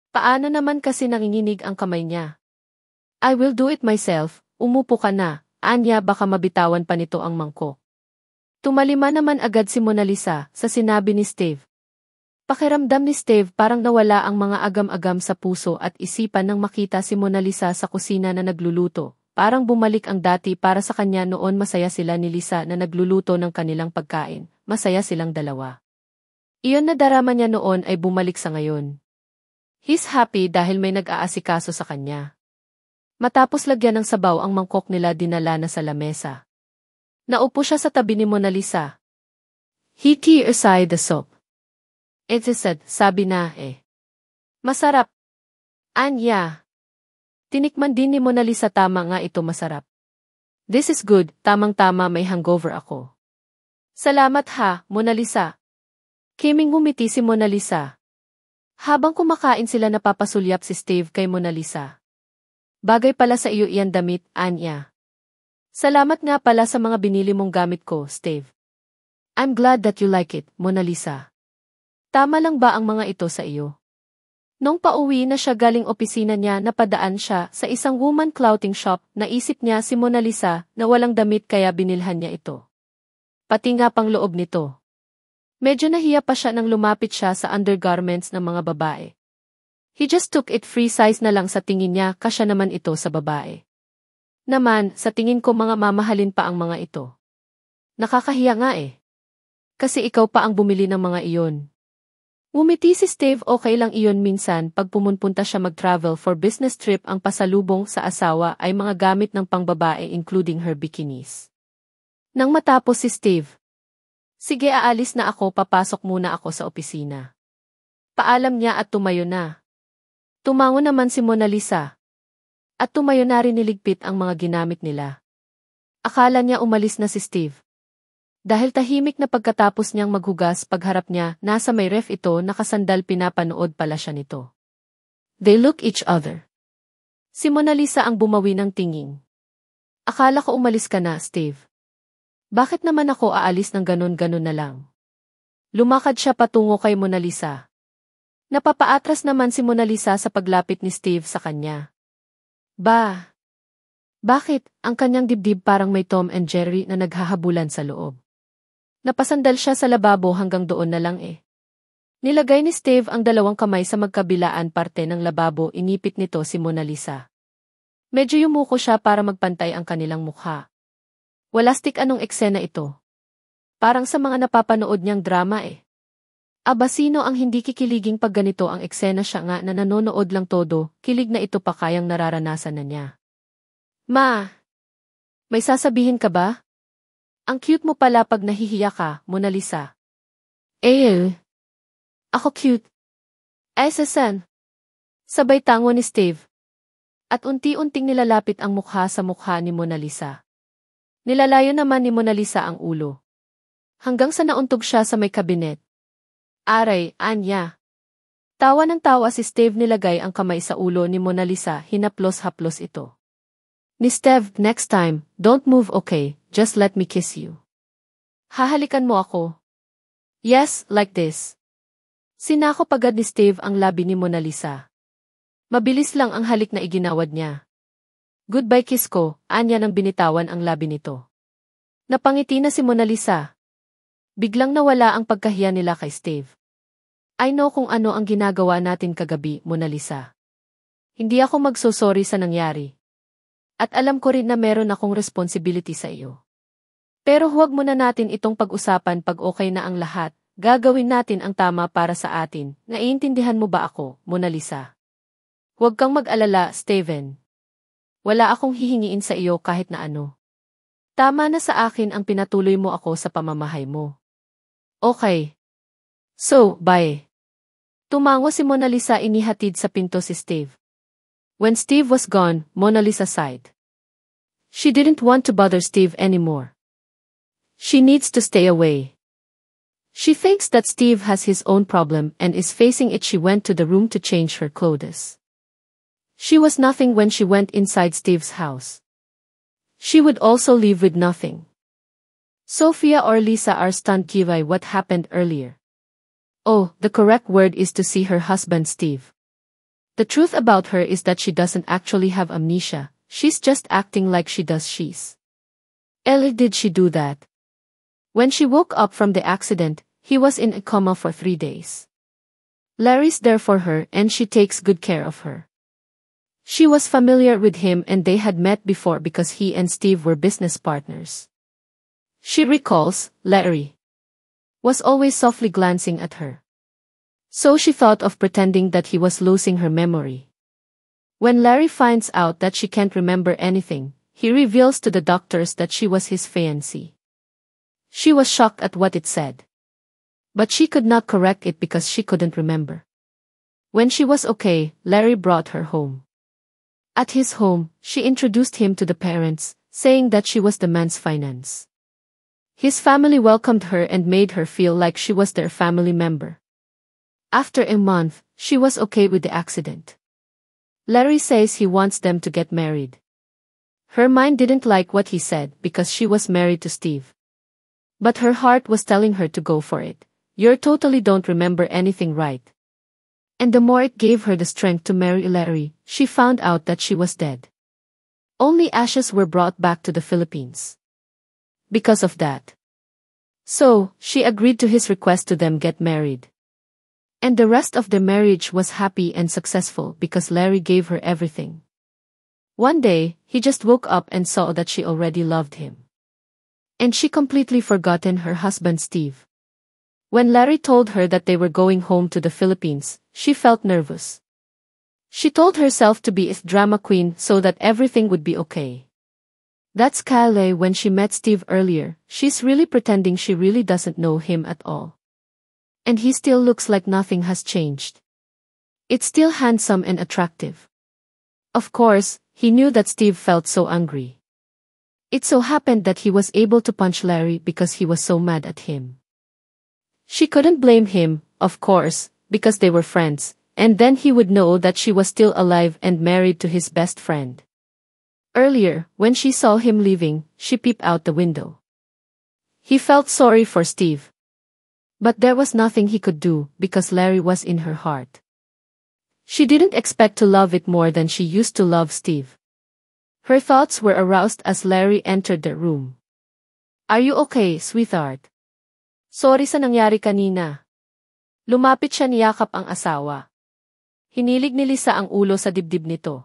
Paano naman kasi nanginginig ang kamay niya? I will do it myself, umupo ka na, anya, baka mabitawan pa nito ang mangkok. Tumalima naman agad si Mona Lisa sa sinabi ni Steve. Pakiramdam ni Steve parang nawala ang mga agam-agam sa puso at isipan nang makita si Mona Lisa sa kusina na nagluluto. Parang bumalik ang dati para sa kanya noon, masaya sila ni Lisa na nagluluto ng kanilang pagkain, masaya silang dalawa. Iyon na darama niya noon ay bumalik sa ngayon. He's happy dahil may nag-aasikaso sa kanya. Matapos lagyan ng sabaw ang mangkok nila, dinala na sa lamesa. Naupo siya sa tabi ni Mona Lisa. He threw aside the soup. It is said, sabi na, masarap. Anya. Tinikman din ni Mona Lisa, tama nga ito, masarap. This is good, tamang-tama, may hangover ako. Salamat ha, Mona Lisa. Kiming ngumiti si Mona Lisa. Habang kumakain sila, napapasulyap si Steve kay Mona Lisa. Bagay pala sa iyo iyan damit, Anya. Salamat nga pala sa mga binili mong gamit ko, Steve. I'm glad that you like it, Mona Lisa. Tama lang ba ang mga ito sa iyo? Nung pauwi na siya galing opisina niya, napadaan siya sa isang woman clothing shop. Naisip niya si Mona Lisa na walang damit kaya binilhan niya ito. Pati nga pang loob nito. Medyo nahiya pa siya nang lumapit siya sa undergarments ng mga babae. He just took it, free size na lang sa tingin niya, kasya naman ito sa babae. Naman, sa tingin ko mga mamahalin pa ang mga ito. Nakakahiya nga eh. Kasi ikaw pa ang bumili ng mga iyon. Ngumiti si Steve. Okay lang iyon minsan pag pumunpunta siya mag-travel for business trip ang pasalubong sa asawa ay mga gamit ng pangbabae including her bikinis. Nang matapos si Steve. Sige aalis na ako papasok muna ako sa opisina. Paalam niya at tumayo na. Tumango naman si Mona Lisa. At tumayo na rin niligpit ang mga ginamit nila. Akala niya umalis na si Steve. Dahil tahimik na pagkatapos niyang maghugas pagharap niya, nasa may ref ito nakasandal pinapanood pala siya nito. They look each other. Si Mona Lisa ang bumawi ng tingin. Akala ko umalis ka na, Steve. Bakit naman ako aalis ng ganon-ganon na lang? Lumakad siya patungo kay Mona Lisa. Napapaatras naman si Mona Lisa sa paglapit ni Steve sa kanya. Bakit? Ang kanyang dibdib parang may Tom and Jerry na naghahabulan sa loob. Napasandal siya sa lababo hanggang doon na lang eh. Nilagay ni Steve ang dalawang kamay sa magkabilaan parte ng lababo, inipit nito si Mona Lisa. Medyo yumuko siya para magpantay ang kanilang mukha. Walastik anong eksena ito? Parang sa mga napapanood niyang drama eh. Aba sino ang hindi kikiliging pag ganito ang eksena siya nga na nanonood lang todo, kilig na ito pa kayang nararanasan na niya. Ma! May sasabihin ka ba? Ang cute mo pala pag nahihiya ka, Mona Lisa. Ako cute. Sasan? Sabay tango ni Steve. At unti-unting nilalapit ang mukha sa mukha ni Mona Lisa. Nilalayo naman ni Mona Lisa ang ulo. Hanggang sa nauntog siya sa may kabinet. Aray, Anya. Tawa ng tawa si Steve, nilagay ang kamay sa ulo ni Mona Lisa, hinaplos-haplos ito. Ni Steve, next time, don't move okay, just let me kiss you. Hahalikan mo ako. Yes, like this. Sinakop agad ni Steve ang labi ni Mona Lisa. Mabilis lang ang halik na iginawad niya. Goodbye kiss ko, Anya nang binitawan ang labi nito. Napangiti na si Mona Lisa. Biglang nawala ang pagkahiya nila kay Steve. I know kung ano ang ginagawa natin kagabi, Mona Lisa. Hindi ako magsosorry sa nangyari. At alam ko rin na meron akong responsibility sa iyo. Pero huwag muna natin itong pag-usapan pag okay na ang lahat. Gagawin natin ang tama para sa atin. Naiintindihan mo ba ako, Mona Lisa? Huwag kang mag-alala, Steven. Wala akong hihingiin sa iyo kahit na ano. Tama na sa akin ang pinatuloy mo ako sa pamamahay mo. Okay. So, bye. Tumango si Mona Lisa, inihatid sa pinto si Steve. When Steve was gone, Mona Lisa sighed. She didn't want to bother Steve anymore. She needs to stay away. She thinks that Steve has his own problem and is facing it. She went to the room to change her clothes. She was nothing when she went inside Steve's house. She would also leave with nothing. Sophia or Lisa are stunned by what happened earlier. Oh, the correct word is to see her husband Steve. The truth about her is that she doesn't actually have amnesia, she's just acting like she does. Did she do that? When she woke up from the accident, he was in a coma for 3 days. Larry's there for her and she takes good care of her. She was familiar with him and they had met before because he and Steve were business partners. She recalls, Larry was always softly glancing at her. So she thought of pretending that he was losing her memory. When Larry finds out that she can't remember anything, he reveals to the doctors that she was his fiancée. She was shocked at what it said. But she could not correct it because she couldn't remember. When she was okay, Larry brought her home. At his home, she introduced him to the parents, saying that she was the man's finance. His family welcomed her and made her feel like she was their family member. After a month, she was okay with the accident. Larry says he wants them to get married. Her mind didn't like what he said because she was married to Steve. But her heart was telling her to go for it. You totally don't remember anything, right? And the more it gave her the strength to marry Larry, she found out that she was dead. Only ashes were brought back to the Philippines. Because of that. So, she agreed to his request to them get married. And the rest of the marriage was happy and successful because Larry gave her everything. One day, he just woke up and saw that she already loved him. And she completely forgotten her husband Steve. When Larry told her that they were going home to the Philippines, she felt nervous. She told herself to be a drama queen so that everything would be okay. That's Kyle when she met Steve earlier, she's really pretending she really doesn't know him at all. And he still looks like nothing has changed. It's still handsome and attractive. Of course, he knew that Steve felt so angry. It so happened that he was able to punch Larry because he was so mad at him. She couldn't blame him, of course, because they were friends, and then he would know that she was still alive and married to his best friend. Earlier, when she saw him leaving, she peeped out the window. He felt sorry for Steve. But there was nothing he could do because Larry was in her heart. She didn't expect to love it more than she used to love Steve. Her thoughts were aroused as Larry entered the room. Are you okay, sweetheart? Sorry sa nangyari kanina. Lumapit siya niyakap ang asawa. Hinilig ni Lisa ang ulo sa dibdib nito.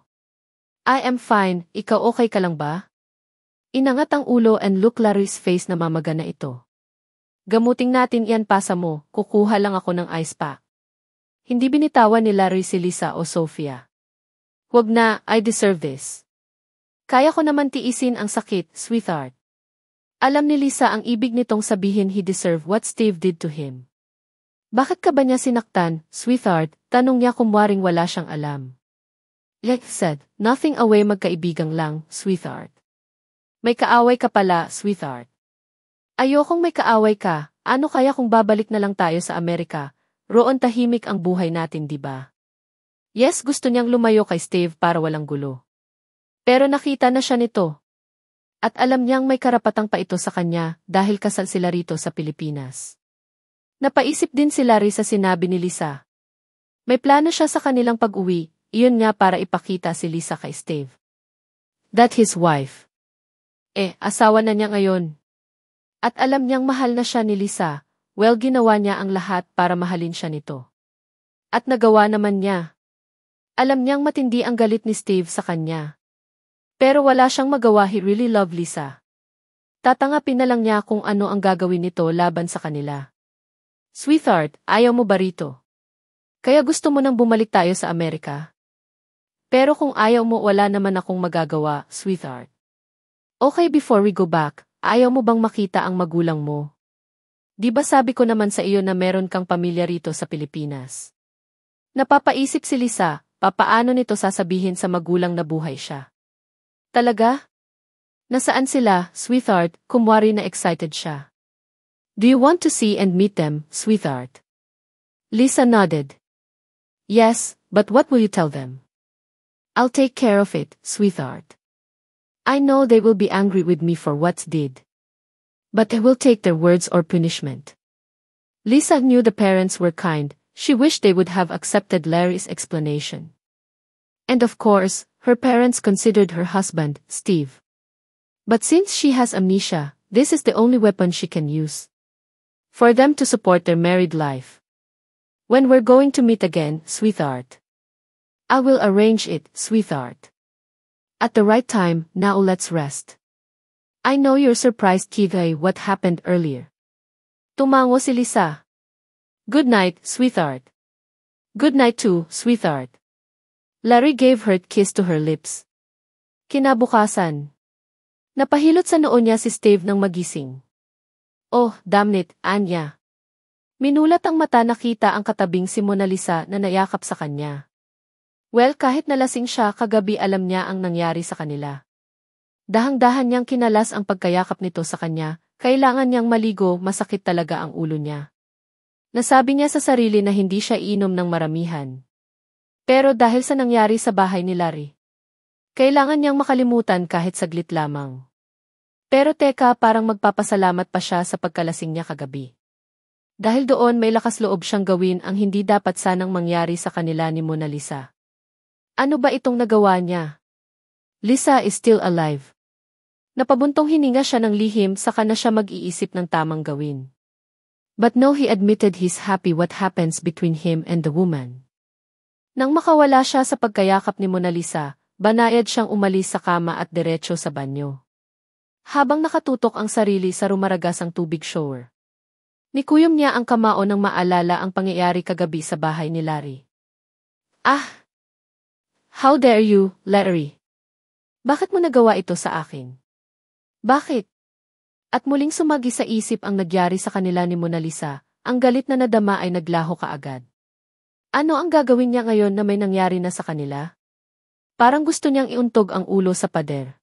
I am fine, ikaw okay ka lang ba? Inangat ang ulo and look Larry's face na mamagana ito. Gamuting natin iyan pasa mo, kukuha lang ako ng ice pack. Hindi binitawan ni Larry si Lisa o Sophia. Wag na, I deserve this. Kaya ko naman tiisin ang sakit, sweetheart. Alam ni Lisa ang ibig nitong sabihin he deserved what Steve did to him. Bakit ka ba niya sinaktan, sweetheart? Tanong niya kumwaring wala siyang alam. Like said, nothing away magkaibigang lang, sweetheart. May kaaway ka pala, sweetheart. Ayokong may kaaway ka, ano kaya kung babalik na lang tayo sa Amerika? Roon tahimik ang buhay natin, di ba? Yes, gusto niyang lumayo kay Steve para walang gulo. Pero nakita na siya nito. At alam niyang may karapatang pa ito sa kanya dahil kasal sila rito sa Pilipinas. Napaisip din si Larry sa sinabi ni Lisa. May plano siya sa kanilang pag-uwi, iyon nga para ipakita si Lisa kay Steve. That his wife. Asawa na niya ngayon. At alam niyang mahal na siya ni Lisa. Well, ginawa niya ang lahat para mahalin siya nito. At nagawa naman niya. Alam niyang matindi ang galit ni Steve sa kanya. Pero wala siyang magawa, he really loved Lisa. Tatangapin na lang niya kung ano ang gagawin nito laban sa kanila. Sweetheart, ayaw mo ba rito? Kaya gusto mo nang bumalik tayo sa Amerika? Pero kung ayaw mo, wala naman akong magagawa, sweetheart. Okay, before we go back, ayaw mo bang makita ang magulang mo? Di ba sabi ko naman sa iyo na meron kang pamilya rito sa Pilipinas? Napapaisip si Lisa, papaano nito sasabihin sa magulang na buhay siya? Talaga? Nasaan sila, sweetheart? Kumwari na excited siya. Do you want to see and meet them, sweetheart? Lisa nodded. Yes, but what will you tell them? I'll take care of it, sweetheart. I know they will be angry with me for what's did. But I will take their words or punishment. Lisa knew the parents were kind, she wished they would have accepted Larry's explanation. And of course, her parents considered her husband, Steve. But since she has amnesia, this is the only weapon she can use. For them to support their married life. When we're going to meet again, sweetheart. I will arrange it, sweetheart. At the right time, now let's rest. I know you're surprised, Kivay, what happened earlier. Tumango si Lisa. Good night, sweetheart. Good night too, sweetheart. Larry gave her a kiss to her lips. Kinabukasan. Napahilot sa noo niya si Steve nang magising. Oh, damn it, Anya. Minulat ang mata, nakita ang katabing si Mona Lisa na nayakap sa kanya. Well, kahit nalasing siya kagabi, alam niya ang nangyari sa kanila. Dahang-dahan niyang kinalas ang pagkayakap nito sa kanya, kailangan niyang maligo, masakit talaga ang ulo niya. Nasabi niya sa sarili na hindi siya iinom ng maramihan. Pero dahil sa nangyari sa bahay ni Larry, kailangan niyang makalimutan kahit saglit lamang. Pero teka, parang magpapasalamat pa siya sa pagkalasing niya kagabi. Dahil doon may lakas loob siyang gawin ang hindi dapat sanang mangyari sa kanila ni Mona Lisa. Ano ba itong nagawa niya? Lisa is still alive. Napabuntong hininga siya ng lihim, saka na siya mag-iisip ng tamang gawin. But no, he admitted he's happy what happens between him and the woman. Nang makawala siya sa pagkayakap ni Mona Lisa, Banayad siyang umalis sa kama at diretso sa banyo. Habang nakatutok ang sarili sa rumaragasang tubig shower, nikuyom niya ang kamao nang maalala ang pangyayari kagabi sa bahay ni Larry. Ah! How dare you, Larry? Bakit mo nagawa ito sa akin? Bakit? At muling sumagi sa isip ang nagyari sa kanila ni Mona Lisa, ang galit na nadama ay naglaho kaagad. Ano ang gagawin niya ngayon na may nangyari na sa kanila? Parang gusto niyang iuntog ang ulo sa pader.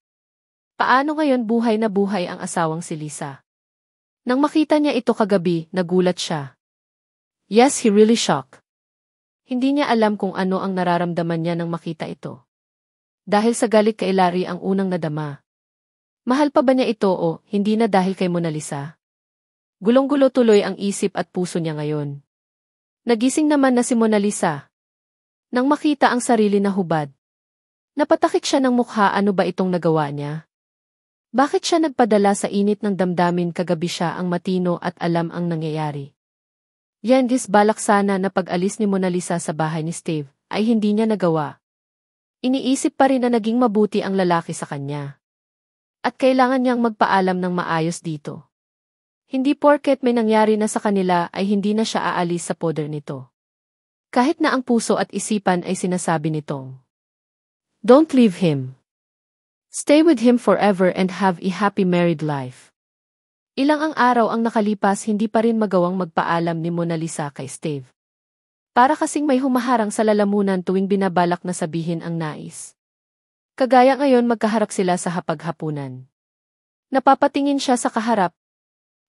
Paano ngayon buhay na buhay ang asawang si Lisa? Nang makita niya ito kagabi, nagulat siya. Yes, he really shocked. Hindi niya alam kung ano ang nararamdaman niya nang makita ito. Dahil sa galit kay Larry ang unang nadama. Mahal pa ba niya ito o hindi na dahil kay Mona Lisa? Gulong-gulo tuloy ang isip at puso niya ngayon. Nagising naman na si Mona Lisa. Nang makita ang sarili na hubad, napatakik siya ng mukha. Ano ba itong nagawa niya? Bakit siya nagpadala sa init ng damdamin kagabi? Siya ang matino at alam ang nangyayari. Yandis balak sana na pag-alis ni Mona Lisa sa bahay ni Steve ay hindi niya nagawa. Iniisip pa rin na naging mabuti ang lalaki sa kanya. At kailangan niyang magpaalam ng maayos dito. Hindi porket may nangyari na sa kanila ay hindi na siya aalis sa poder nito. Kahit na ang puso at isipan ay sinasabi nitong, don't leave him. Stay with him forever and have a happy married life. Ilang ang araw ang nakalipas, hindi pa rin magawang magpaalam ni Mona Lisa kay Steve. Para kasing may humaharang sa lalamunan tuwing binabalak na sabihin ang nais. Kagaya ngayon magkaharap sila sa hapaghapunan. Napapatingin siya sa kaharap.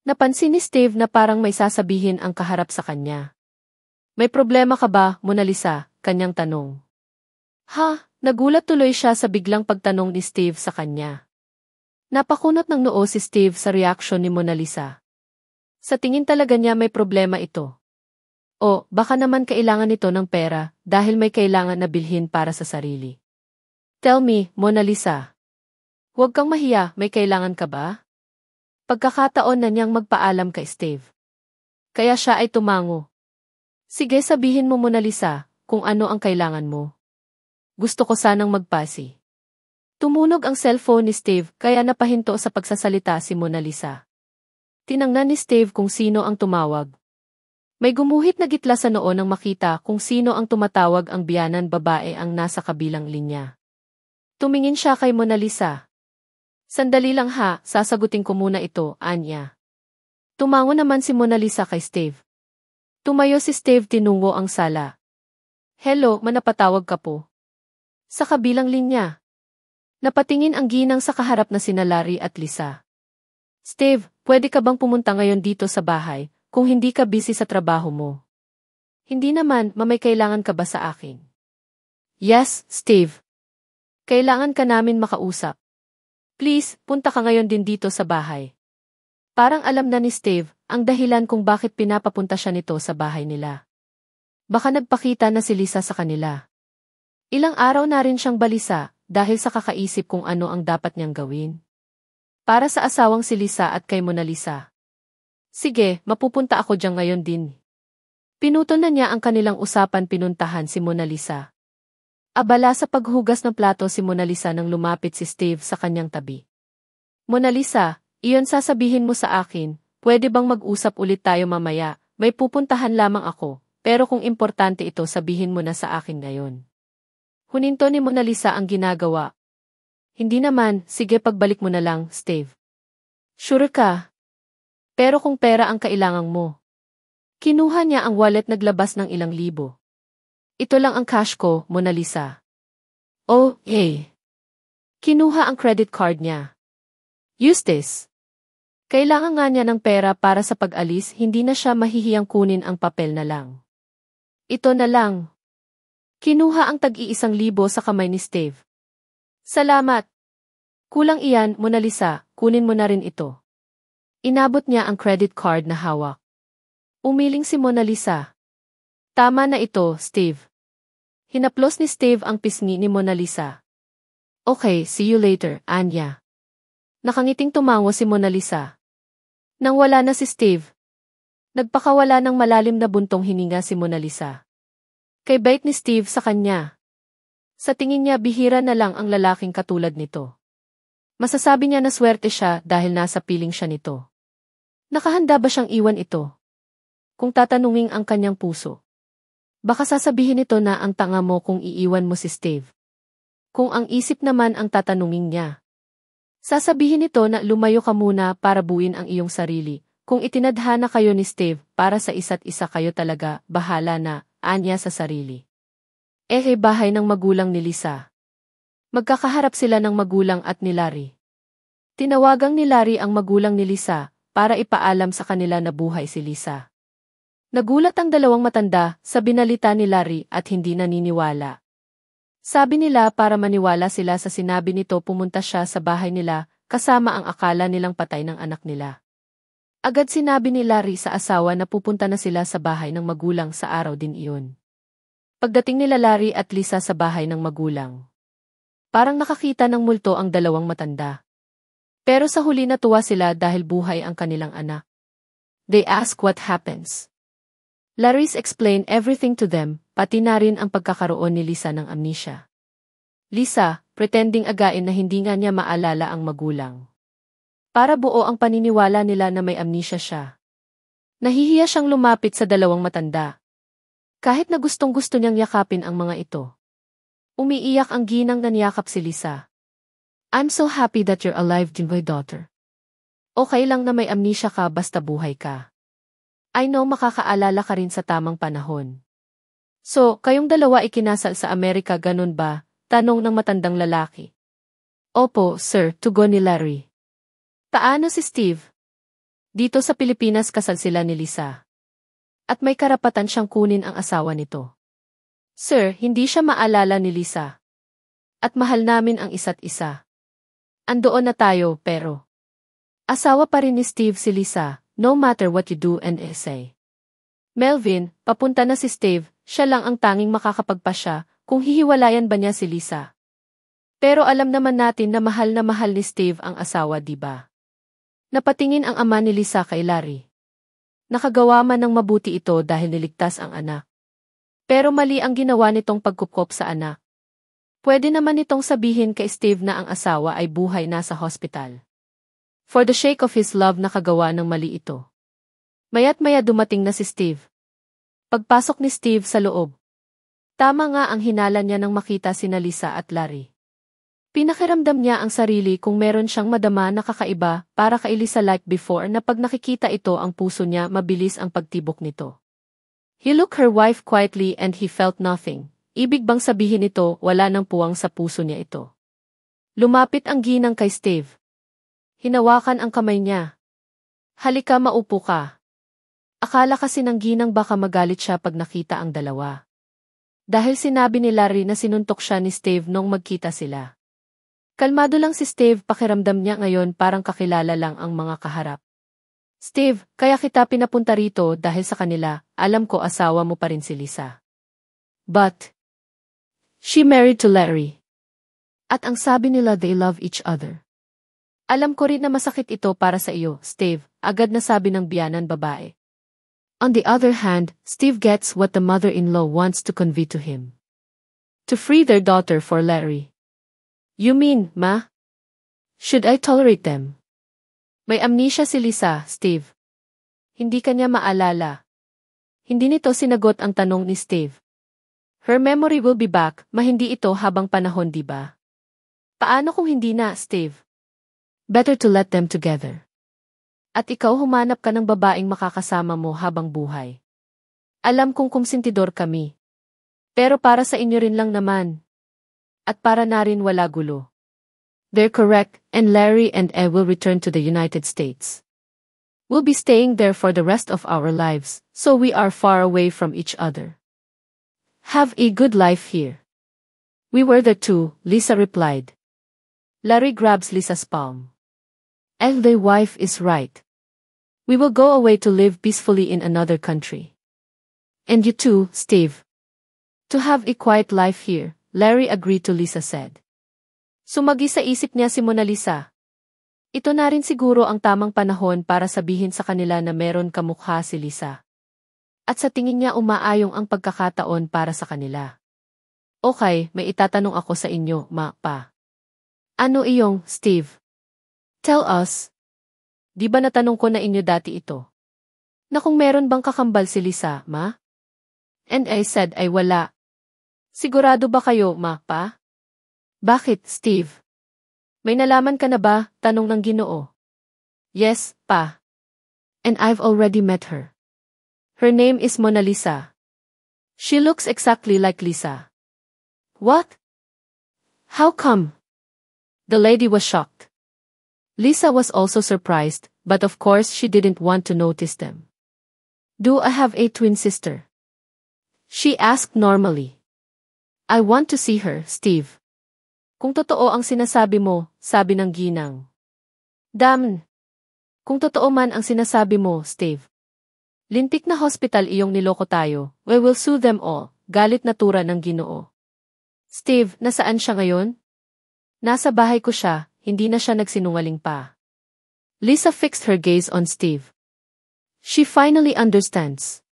Napansin ni Steve na parang may sasabihin ang kaharap sa kanya. May problema ka ba, Mona Lisa? Kanyang tanong. Ha? Nagulat tuloy siya sa biglang pagtanong ni Steve sa kanya. Napakunot ng noo si Steve sa reaksyon ni Mona Lisa. Sa tingin talaga niya may problema ito. O, baka naman kailangan nito ng pera dahil may kailangan na bilhin para sa sarili. Tell me, Mona Lisa. Huwag kang mahiya, may kailangan ka ba? Pagkakataon na niyang magpaalam kay Steve. Kaya siya ay tumango. Sige, sabihin mo, Mona Lisa, kung ano ang kailangan mo. Gusto ko sanang magpasi. Tumunog ang cellphone ni Steve kaya napahinto sa pagsasalita si Mona Lisa. Tinangnan ni Steve kung sino ang tumawag. May gumuhit na gitla sa noo nang makita kung sino ang tumatawag. Ang biyanan babae ang nasa kabilang linya. Tumingin siya kay Mona Lisa. Sandali lang ha, sasagutin ko muna ito, anya. Tumango naman si Mona Lisa kay Steve. Tumayo si Steve, tinungo ang sala. Hello, manapatawag ka po. Sa kabilang linya. Napatingin ang ginang sa kaharap na sina Larry at Lisa. Steve, pwede ka bang pumunta ngayon dito sa bahay, kung hindi ka busy sa trabaho mo? Hindi naman, may kailangan ka ba sa akin? Yes, Steve. Kailangan ka namin makausap. Please, punta ka ngayon din dito sa bahay. Parang alam na ni Steve ang dahilan kung bakit pinapapunta siya nito sa bahay nila. Baka nagpakita na si Lisa sa kanila. Ilang araw na rin siyang balisa dahil sa kakaisip kung ano ang dapat niyang gawin. Para sa asawang si Lisa at kay Mona Lisa. Sige, mapupunta ako diyan ngayon din. Pinuto na niya ang kanilang usapan. Pinuntahan si Mona Lisa. Abala sa paghugas ng plato si Mona Lisa nang lumapit si Steve sa kanyang tabi. Mona Lisa, iyon sasabihin mo sa akin, pwede bang mag-usap ulit tayo mamaya? May pupuntahan lamang ako, pero kung importante ito sabihin mo na sa akin ngayon. Huninto ni Mona Lisa ang ginagawa. Hindi naman, sige pagbalik mo na lang, Steve. Sure ka? Pero kung pera ang kailangan mo. Kinuha niya ang wallet, naglabas ng ilang libo. Ito lang ang cash ko, Mona Lisa. Oh, hey. Kinuha ang credit card niya. Use this. Kailangan nga niya ng pera para sa pag-alis, hindi na siya mahihiyang kunin ang papel na lang. Ito na lang. Kinuha ang tag-1,000 sa kamay ni Steve. Salamat. Kulang iyan, Mona Lisa, kunin mo na rin ito. Inabot niya ang credit card na hawak. Umiling si Mona Lisa. Tama na ito, Steve. Hinaplos ni Steve ang pisngi ni Mona Lisa. Okay, see you later, Anya. Nakangiting tumango si Mona Lisa. Nang wala na si Steve, nagpakawala ng malalim na buntong hininga si Mona Lisa. Kay bait ni Steve sa kanya. Sa tingin niya bihira na lang ang lalaking katulad nito. Masasabi niya na swerte siya dahil nasa piling siya nito. Nakahanda ba siyang iwan ito? Kung tatanungin ang kanyang puso. Baka sasabihin nito na ang tanga mo kung iiwan mo si Steve. Kung ang isip naman ang tatanungin niya. Sasabihin nito na lumayo ka muna para buuin ang iyong sarili. Kung itinadhana kayo ni Steve para sa isa't isa kayo talaga, bahala na, anya sa sarili. Bahay ng magulang ni Lisa. Magkakaharap sila ng magulang at ni Larry. Tinawagang ni Larry ang magulang ni Lisa para ipaalam sa kanila na buhay si Lisa. Nagulat ang dalawang matanda sa binalita ni Larry at hindi naniniwala. Sabi nila para maniwala sila sa sinabi nito pumunta siya sa bahay nila kasama ang akala nilang patay ng anak nila. Agad sinabi ni Larry sa asawa na pupunta na sila sa bahay ng magulang sa araw din iyon. Pagdating nila Larry at Lisa sa bahay ng magulang. Parang nakakita ng multo ang dalawang matanda. Pero sa huli natuwa sila dahil buhay ang kanilang anak. They ask what happens. Larry's explained everything to them, pati na rin ang pagkakaroon ni Lisa ng amnesia. Lisa, pretending again na hindi nga niya maalala ang magulang. Para buo ang paniniwala nila na may amnesia siya. Nahihiya siyang lumapit sa dalawang matanda. Kahit na gustong-gusto niyang yakapin ang mga ito. Umiiyak ang ginang na niyakap si Lisa. I'm so happy that you're alive, my daughter. Okay lang na may amnesia ka basta buhay ka. I know makakaalala ka rin sa tamang panahon. So, kayong dalawa ikinasal sa Amerika ganun ba? Tanong ng matandang lalaki. Opo, sir, tugon ni Larry. Paano si Steve? Dito sa Pilipinas kasal sila ni Lisa. At may karapatan siyang kunin ang asawa nito. Sir, hindi siya maalala ni Lisa. At mahal namin ang isa't isa. Andoon na tayo, pero asawa pa rin ni Steve si Lisa. No matter what you do and say. Melvin, papunta na si Steve, siya lang ang tanging makakapagpasya kung hihiwalayan ba niya si Lisa. Pero alam naman natin na mahal ni Steve ang asawa, diba? Napatingin ang ama ni Lisa kay Larry. Nakagawa man ng mabuti ito dahil niligtas ang anak. Pero mali ang ginawa nitong pagkukop sa anak. Pwede naman nitong sabihin kay Steve na ang asawa ay buhay na sa hospital. For the sake of his love nakagawa ng mali ito. Maya't maya dumating na si Steve. Pagpasok ni Steve sa loob. Tama nga ang hinala niya nang makita sina Lisa at Larry. Pinakiramdam niya ang sarili kung meron siyang madama na kakaiba para kay Lisa like before na pag nakikita ito ang puso niya mabilis ang pagtibok nito. He looked her wife quietly and he felt nothing. Ibig bang sabihin ito wala nang puwang sa puso niya ito. Lumapit ang ginang kay Steve. Hinawakan ang kamay niya. Halika maupo ka. Akala kasi ng ginang baka magalit siya pag nakita ang dalawa. Dahil sinabi ni Larry na sinuntok siya ni Steve nung magkita sila. Kalmado lang si Steve pakiramdam niya ngayon parang kakilala lang ang mga kaharap. Steve, kaya kita pinapunta rito dahil sa kanila, alam ko asawa mo pa rin si Lisa. But she married to Larry. At ang sabi nila they love each other. Alam ko rin na masakit ito para sa iyo, Steve, agad na sabi ng biyanan babae. On the other hand, Steve gets what the mother-in-law wants to convey to him. To free their daughter for Larry. You mean, ma? Should I tolerate them? May amnesia si Lisa, Steve. Hindi kanya maalala. Hindi nito sinagot ang tanong ni Steve. Her memory will be back, mahindi ito habang panahon, diba? Paano kung hindi na, Steve? Better to let them together. At ikaw humanap ka ng babaeng makakasama mo habang buhay. Alam kong kumsintidor kami. Pero para sa inyo rin lang naman. At para na rin wala gulo. They're correct, and Larry and I will return to the United States. We'll be staying there for the rest of our lives, so we are far away from each other. Have a good life here. We were there too, Lisa replied. Larry grabs Lisa's palm. And their wife is right. We will go away to live peacefully in another country. And you too, Steve. To have a quiet life here, Larry agreed to Lisa said. Sumagi sa isip niya si Mona Lisa. Ito na rin siguro ang tamang panahon para sabihin sa kanila na meron kamukha si Lisa. At sa tingin niya umaayong ang pagkakataon para sa kanila. Okay, may itatanong ako sa inyo, pa. Ano iyong, Steve? Tell us. Di ba natanong ko na inyo dati ito? Na kung meron bang kakambal si Lisa, ma? And I said ay wala. Sigurado ba kayo, pa? Bakit, Steve? May nalaman ka na ba? Tanong ng Ginoo. Yes, pa. And I've already met her. Her name is Mona Lisa. She looks exactly like Lisa. What? How come? The lady was shocked. Lisa was also surprised, but of course she didn't want to notice them. Do I have a twin sister? She asked normally. I want to see her, Steve. Kung totoo ang sinasabi mo, sabi ng ginang. Damn. Kung totoo man ang sinasabi mo, Steve. Lintik na hospital iyong niloko tayo, we will sue them all, galit na tura ng Ginoo. Steve, nasaan siya ngayon? Nasa bahay ko siya, hindi na siya nagsinungaling pa. Lisa fixed her gaze on Steve. She finally understands.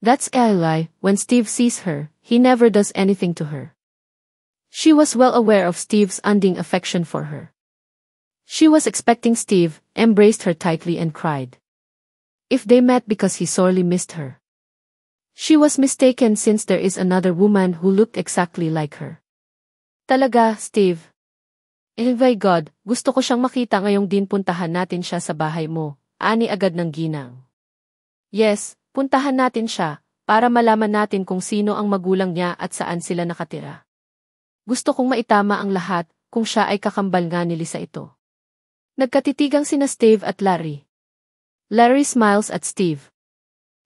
That's a lie, when Steve sees her, he never does anything to her. She was well aware of Steve's undying affection for her. She was expecting Steve, embraced her tightly and cried. If they met because he sorely missed her. She was mistaken since there is another woman who looked exactly like her. Talaga, Steve. Eh my God, gusto ko siyang makita ngayong din puntahan natin siya sa bahay mo, ani agad ng ginang. Yes, puntahan natin siya, para malaman natin kung sino ang magulang niya at saan sila nakatira. Gusto kong maitama ang lahat, kung siya ay kakambal nga ni Lisa ito. Nagkatitigang sina Steve at Larry. Larry smiles at Steve.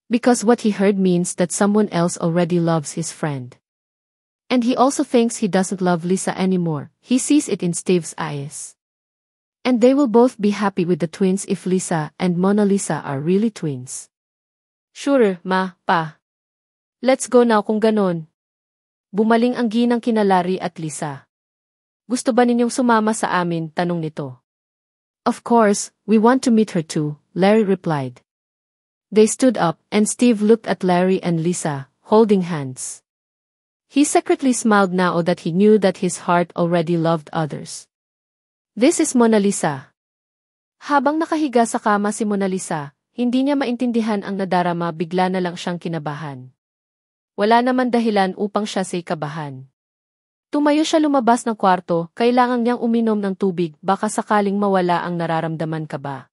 Because what he heard means that someone else already loves his friend. And he also thinks he doesn't love Lisa anymore, he sees it in Steve's eyes. And they will both be happy with the twins if Lisa and Mona Lisa are really twins. Sure, pa. Let's go now kung ganon. Bumaling ang ginang kina Larry at Lisa. Gusto ba ninyong sumama sa amin? Tanong nito. Of course, we want to meet her too, Larry replied. They stood up, and Steve looked at Larry and Lisa, holding hands. He secretly smiled now that he knew that his heart already loved others. This is Mona Lisa. Habang nakahiga sa kama si Mona Lisa, hindi niya maintindihan ang nadarama, bigla na lang siyang kinabahan. Wala naman dahilan upang siya say kabahan. Tumayo siya lumabas ng kwarto, kailangan niyang uminom ng tubig, baka sakaling mawala ang nararamdaman kaba.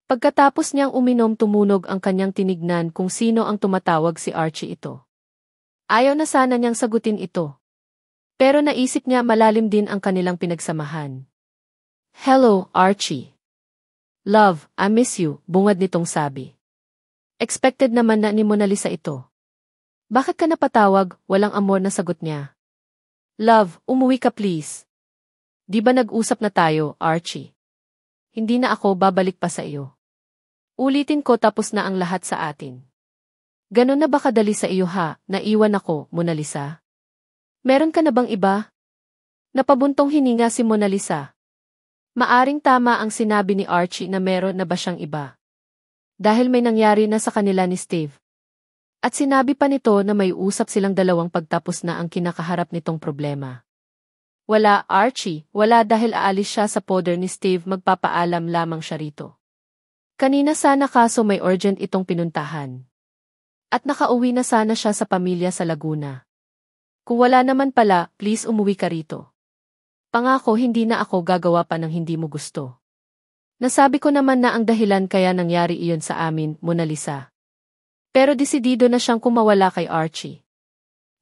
Pagkatapos niyang uminom, tumunog ang kanyang tinignan kung sino ang tumatawag, si Archie ito. Ayaw na sana niyang sagutin ito. Pero naisip niya malalim din ang kanilang pinagsamahan. Hello, Archie. Love, I miss you, bungad nitong sabi. Expected naman na ni Mona Lisa ito. Bakit ka napatawag? Walang amor na sagot niya. Love, umuwi ka please. Di ba nag-usap na tayo, Archie? Hindi na ako babalik pa sa iyo. Ulitin ko, tapos na ang lahat sa atin. Ganon na ba kadali sa iyo ha, naiwan ako, Mona Lisa? Meron ka na bang iba? Napabuntong hininga si Mona Lisa. Maaring tama ang sinabi ni Archie na meron na ba siyang iba. Dahil may nangyari na sa kanila ni Steve. At sinabi pa nito na may usap silang dalawang pagtapos na ang kinakaharap nitong problema. Wala, Archie, wala, dahil aalis siya sa poder ni Steve, magpapaalam lamang siya rito. Kanina sana, kaso may urgent itong pinuntahan. At nakauwi na sana siya sa pamilya sa Laguna. Kung wala naman pala, please umuwi ka rito. Pangako hindi na ako gagawa pa ng hindi mo gusto. Nasabi ko naman na ang dahilan kaya nangyari iyon sa amin, Mona Lisa. Pero desidido na siyang kumawala kay Archie.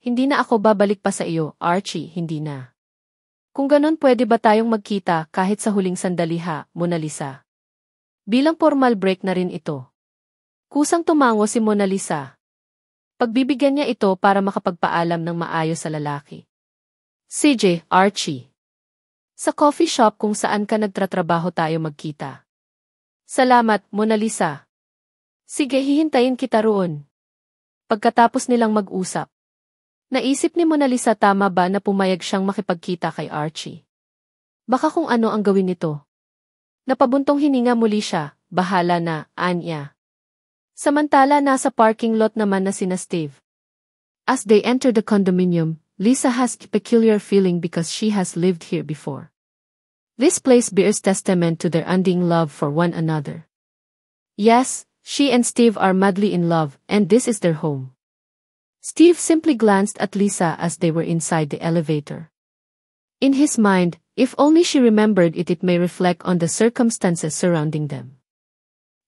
Hindi na ako babalik pa sa iyo, Archie, hindi na. Kung ganon, pwede ba tayong magkita kahit sa huling sandali ha, Mona Lisa? Bilang formal break na rin ito. Kusang tumango si Mona Lisa. Pagbibigyan niya ito para makapagpaalam ng maayos sa lalaki. CJ, Archie. Sa coffee shop kung saan ka nagtratrabaho tayo magkita. Salamat, Mona Lisa. Sige, hihintayin kita roon. Pagkatapos nilang mag-usap. Naisip ni Mona Lisa, tama ba na pumayag siyang makipagkita kay Archie? Baka kung ano ang gawin nito. Napabuntong hininga muli siya, bahala na, anya. Samantala nasa parking lot naman na sina Steve. As they entered the condominium, Lisa has a peculiar feeling because she has lived here before. This place bears testament to their undying love for one another. Yes, she and Steve are madly in love, and this is their home. Steve simply glanced at Lisa as they were inside the elevator. In his mind, if only she remembered it, it may reflect on the circumstances surrounding them.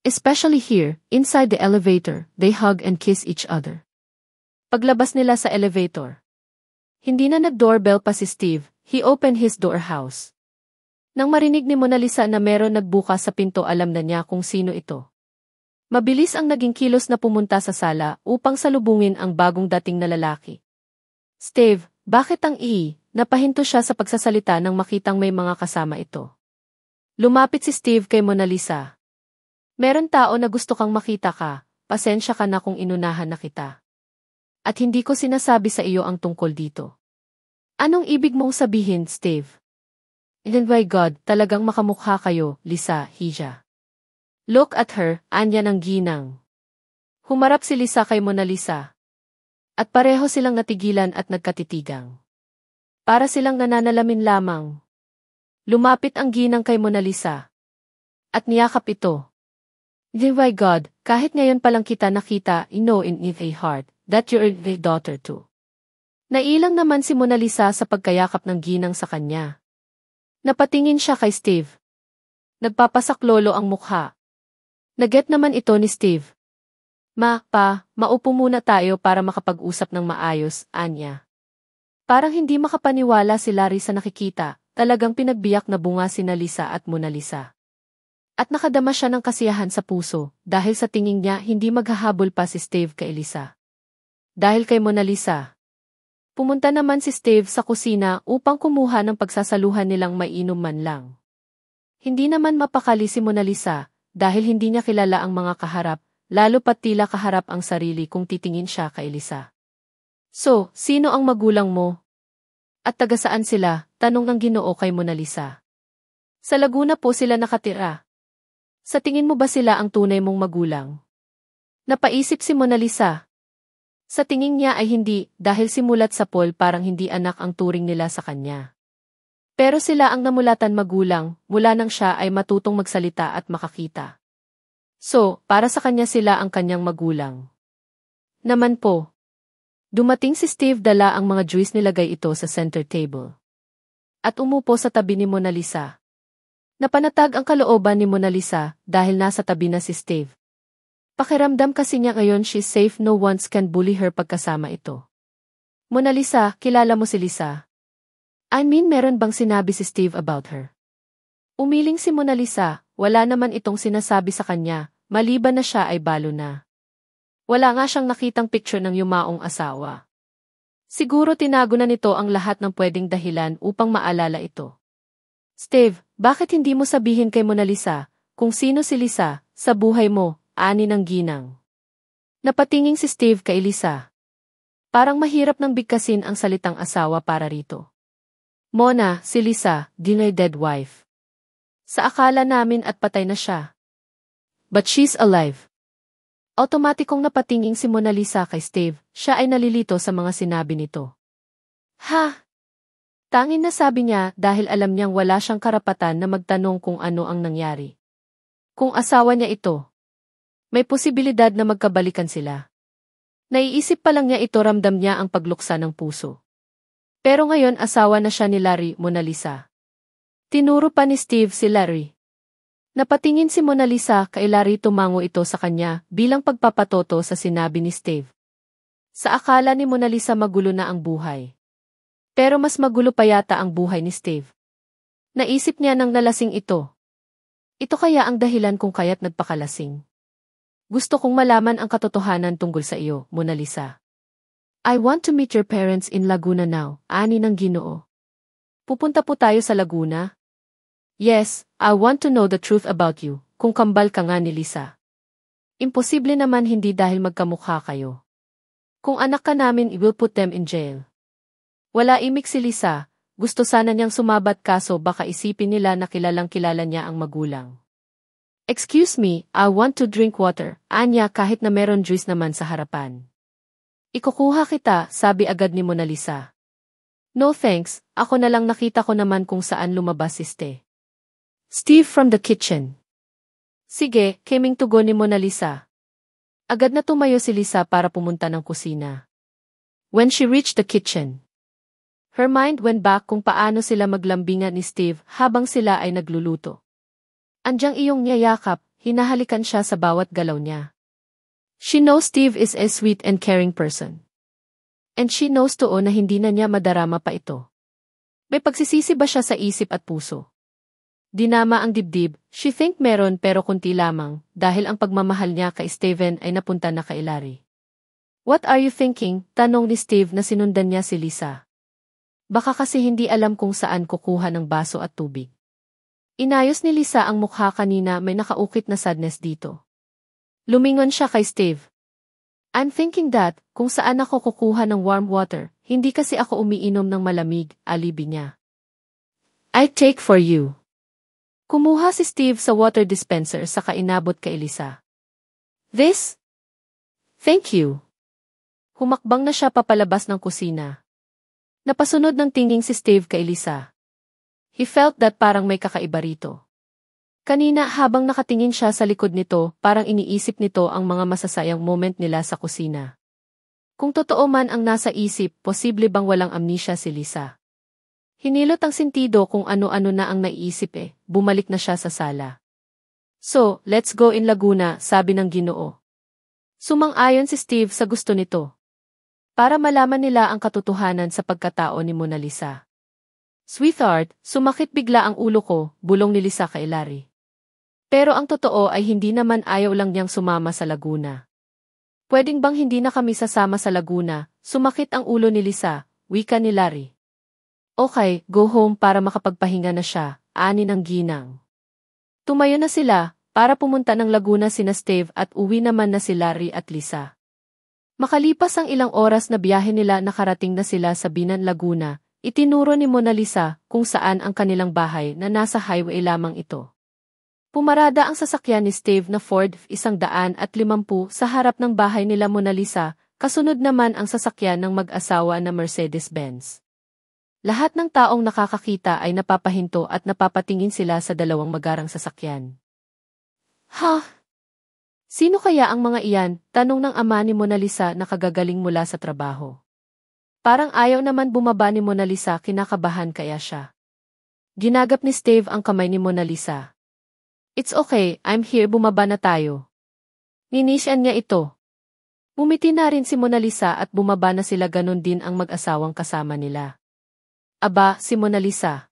Especially here, inside the elevator, they hug and kiss each other. Paglabas nila sa elevator. Hindi na nag-doorbell pa si Steve, he opened his doorhouse. Nang marinig ni Mona Lisa na meron nagbukas sa pinto, alam na niya kung sino ito. Mabilis ang naging kilos na pumunta sa sala upang salubungin ang bagong dating na lalaki. Steve, bakit ang napahinto siya sa pagsasalita nang makitang may mga kasama ito. Lumapit si Steve kay Mona Lisa. Meron tao na gusto kang makita ka, pasensya ka na kung inunahan na kita. At hindi ko sinasabi sa iyo ang tungkol dito. Anong ibig mong sabihin, Steve? And by God, talagang makamukha kayo, Lisa, Hija. Look at her, anya ng ginang. Humarap si Lisa kay Mona Lisa. At pareho silang natigilan at nagkatitigang. Para silang nananalamin lamang. Lumapit ang ginang kay Mona Lisa. At niyakap ito. By God, kahit ngayon palang kita nakita, I know in a heart, that you're the daughter too. Nailang naman si Mona Lisa sa pagkayakap ng ginang sa kanya. Napatingin siya kay Steve. Nagpapasaklolo ang mukha. Naget naman ito ni Steve. Maupo muna tayo para makapag-usap ng maayos, anya. Parang hindi makapaniwala si Larry sa nakikita, talagang pinagbiyak na bunga sina Lisa at Mona Lisa. At nakadama siya ng kasiyahan sa puso, dahil sa tingin niya hindi maghahabol pa si Steve kay Lisa. Dahil kay Mona Lisa. Pumunta naman si Steve sa kusina upang kumuha ng pagsasaluhan nilang mainom man lang. Hindi naman mapakali si Mona Lisa, dahil hindi niya kilala ang mga kaharap, lalo pat tila kaharap ang sarili kung titingin siya kay Lisa. So, sino ang magulang mo? At taga saan sila? Tanong ng Ginoo kay Mona Lisa. Sa Laguna po sila nakatira. Sa tingin mo ba sila ang tunay mong magulang? Napaisip si Mona Lisa. Sa tingin niya ay hindi, dahil simulat sa Paul parang hindi anak ang turing nila sa kanya. Pero sila ang namulatan magulang, mula nang siya ay matutong magsalita at makakita. So, para sa kanya sila ang kanyang magulang. Naman po. Dumating si Steve, dala ang mga juice, nilagay ito sa center table. At umupo sa tabi ni Mona Lisa. Napanatag ang kalooban ni Mona Lisa dahil nasa tabi na si Steve. Pakiramdam kasi niya ngayon she's safe, no one can bully her pagkasama ito. Mona Lisa, kilala mo si Lisa? I mean, meron bang sinabi si Steve about her? Umiling si Mona Lisa, wala naman itong sinasabi sa kanya, maliban na siya ay balo na. Wala nga siyang nakitang picture ng yumaong asawa. Siguro tinago na nito ang lahat ng pwedeng dahilan upang maalala ito. Steve, bakit hindi mo sabihin kay Mona Lisa kung sino si Lisa sa buhay mo, ani ng ginang? Napatingin si Steve kay Lisa. Parang mahirap nang bigkasin ang salitang asawa para rito. Mona, si Lisa, dinay dead wife. Sa akala namin at patay na siya. But she's alive. Automatikong napatingin si Mona Lisa kay Steve, siya ay nalilito sa mga sinabi nito. Ha? Tangin na sabi niya dahil alam niyang wala siyang karapatan na magtanong kung ano ang nangyari. Kung asawa niya ito, may posibilidad na magkabalikan sila. Naiisip pa lang niya ito, ramdam niya ang pagluksa ng puso. Pero ngayon asawa na siya ni Larry, Mona Lisa. Tinuro pa ni Steve si Larry. Napatingin si Mona Lisa kay Larry, tumango ito sa kanya bilang pagpapatoto sa sinabi ni Steve. Sa akala ni Mona Lisa magulo na ang buhay. Pero mas magulo pa yata ang buhay ni Steve. Naisip niya nang nalasing ito. Ito kaya ang dahilan kung kaya't nagpakalasing. Gusto kong malaman ang katotohanan tungkol sa iyo, Mona Lisa. I want to meet your parents in Laguna now, ani ng Ginoo. Pupunta po tayo sa Laguna? Yes, I want to know the truth about you, kung kambal ka nga ni Lisa. Imposible naman hindi dahil magkamukha kayo. Kung anak ka namin, I will put them in jail. Wala imik si Lisa, gusto sana niyang sumabat kaso baka isipin nila na kilalang kilala niya ang magulang. Excuse me, I want to drink water, anya kahit na meron juice naman sa harapan. Ikukuha kita, sabi agad ni Mona Lisa. No thanks, ako na lang, nakita ko naman kung saan lumabas si Steve from the kitchen. Sige, kaming tugon ni Mona Lisa. Agad na tumayo si Lisa para pumunta ng kusina. When she reached the kitchen, her mind went back kung paano sila maglambingan ni Steve habang sila ay nagluluto. Andyang iyong niyayakap, hinahalikan siya sa bawat galaw niya. She knows Steve is a sweet and caring person. And she knows too na hindi na niya madarama pa ito. May pagsisisi ba siya sa isip at puso? Dinama ang dibdib, she think meron pero kunti lamang, dahil ang pagmamahal niya kay Steven ay napunta na kay Larry. What are you thinking? Tanong ni Steve na sinundan niya si Lisa. Baka kasi hindi alam kung saan kukuha ng baso at tubig. Inayos ni Lisa ang mukha, kanina may nakaukit na sadness dito. Lumingon siya kay Steve. I'm thinking that, kung saan ako kukuha ng warm water, hindi kasi ako umiinom ng malamig, alibi niya. I take for you. Kumuha si Steve sa water dispenser saka inabot kay Lisa. This? Thank you. Humakbang na siya papalabas ng kusina. Napasunod ng tingin si Steve kay Lisa. He felt that parang may kakaiba rito. Kanina habang nakatingin siya sa likod nito, parang iniisip nito ang mga masasayang moment nila sa kusina. Kung totoo man ang nasa isip, posible bang walang amnesia si Lisa? Hinilot ang sentido kung ano-ano na ang naiisip bumalik na siya sa sala. So, let's go in Laguna, sabi ng Ginoo. Sumang-ayon si Steve sa gusto nito. Para malaman nila ang katotohanan sa pagkatao ni Mona Lisa. Sweetheart, sumakit bigla ang ulo ko, bulong ni Lisa kay Larry. Pero ang totoo ay hindi naman ayaw lang niyang sumama sa Laguna. Pwedeng bang hindi na kami sasama sa Laguna? Sumakit ang ulo ni Lisa, wika ni Larry. Okay, go home para makapagpahinga na siya, ani ng ginang. Tumayo na sila, para pumunta ng Laguna sina Steve at uwi naman na si Larry at Lisa. Makalipas ang ilang oras na biyahe nila, nakarating na sila sa Binan, Laguna. Itinuro ni Mona Lisa kung saan ang kanilang bahay na nasa highway lamang ito. Pumarada ang sasakyan ni Steve na Ford F-150 sa harap ng bahay nila Mona Lisa, kasunod naman ang sasakyan ng mag-asawa na Mercedes-Benz. Lahat ng taong nakakakita ay napapahinto at napapatingin sila sa dalawang magarang sasakyan. Ha? Sino kaya ang mga iyan? Tanong ng ama ni Mona Lisa na kagagaling mula sa trabaho. Parang ayaw naman bumaba ni Mona Lisa, kinakabahan kaya siya. Ginagap ni Steve ang kamay ni Mona Lisa. It's okay, I'm here, bumaba na tayo. Ninisyan niya ito. Bumiti na rin si Mona Lisa at bumaba na sila, ganon din ang mag-asawang kasama nila. Aba, si Mona Lisa.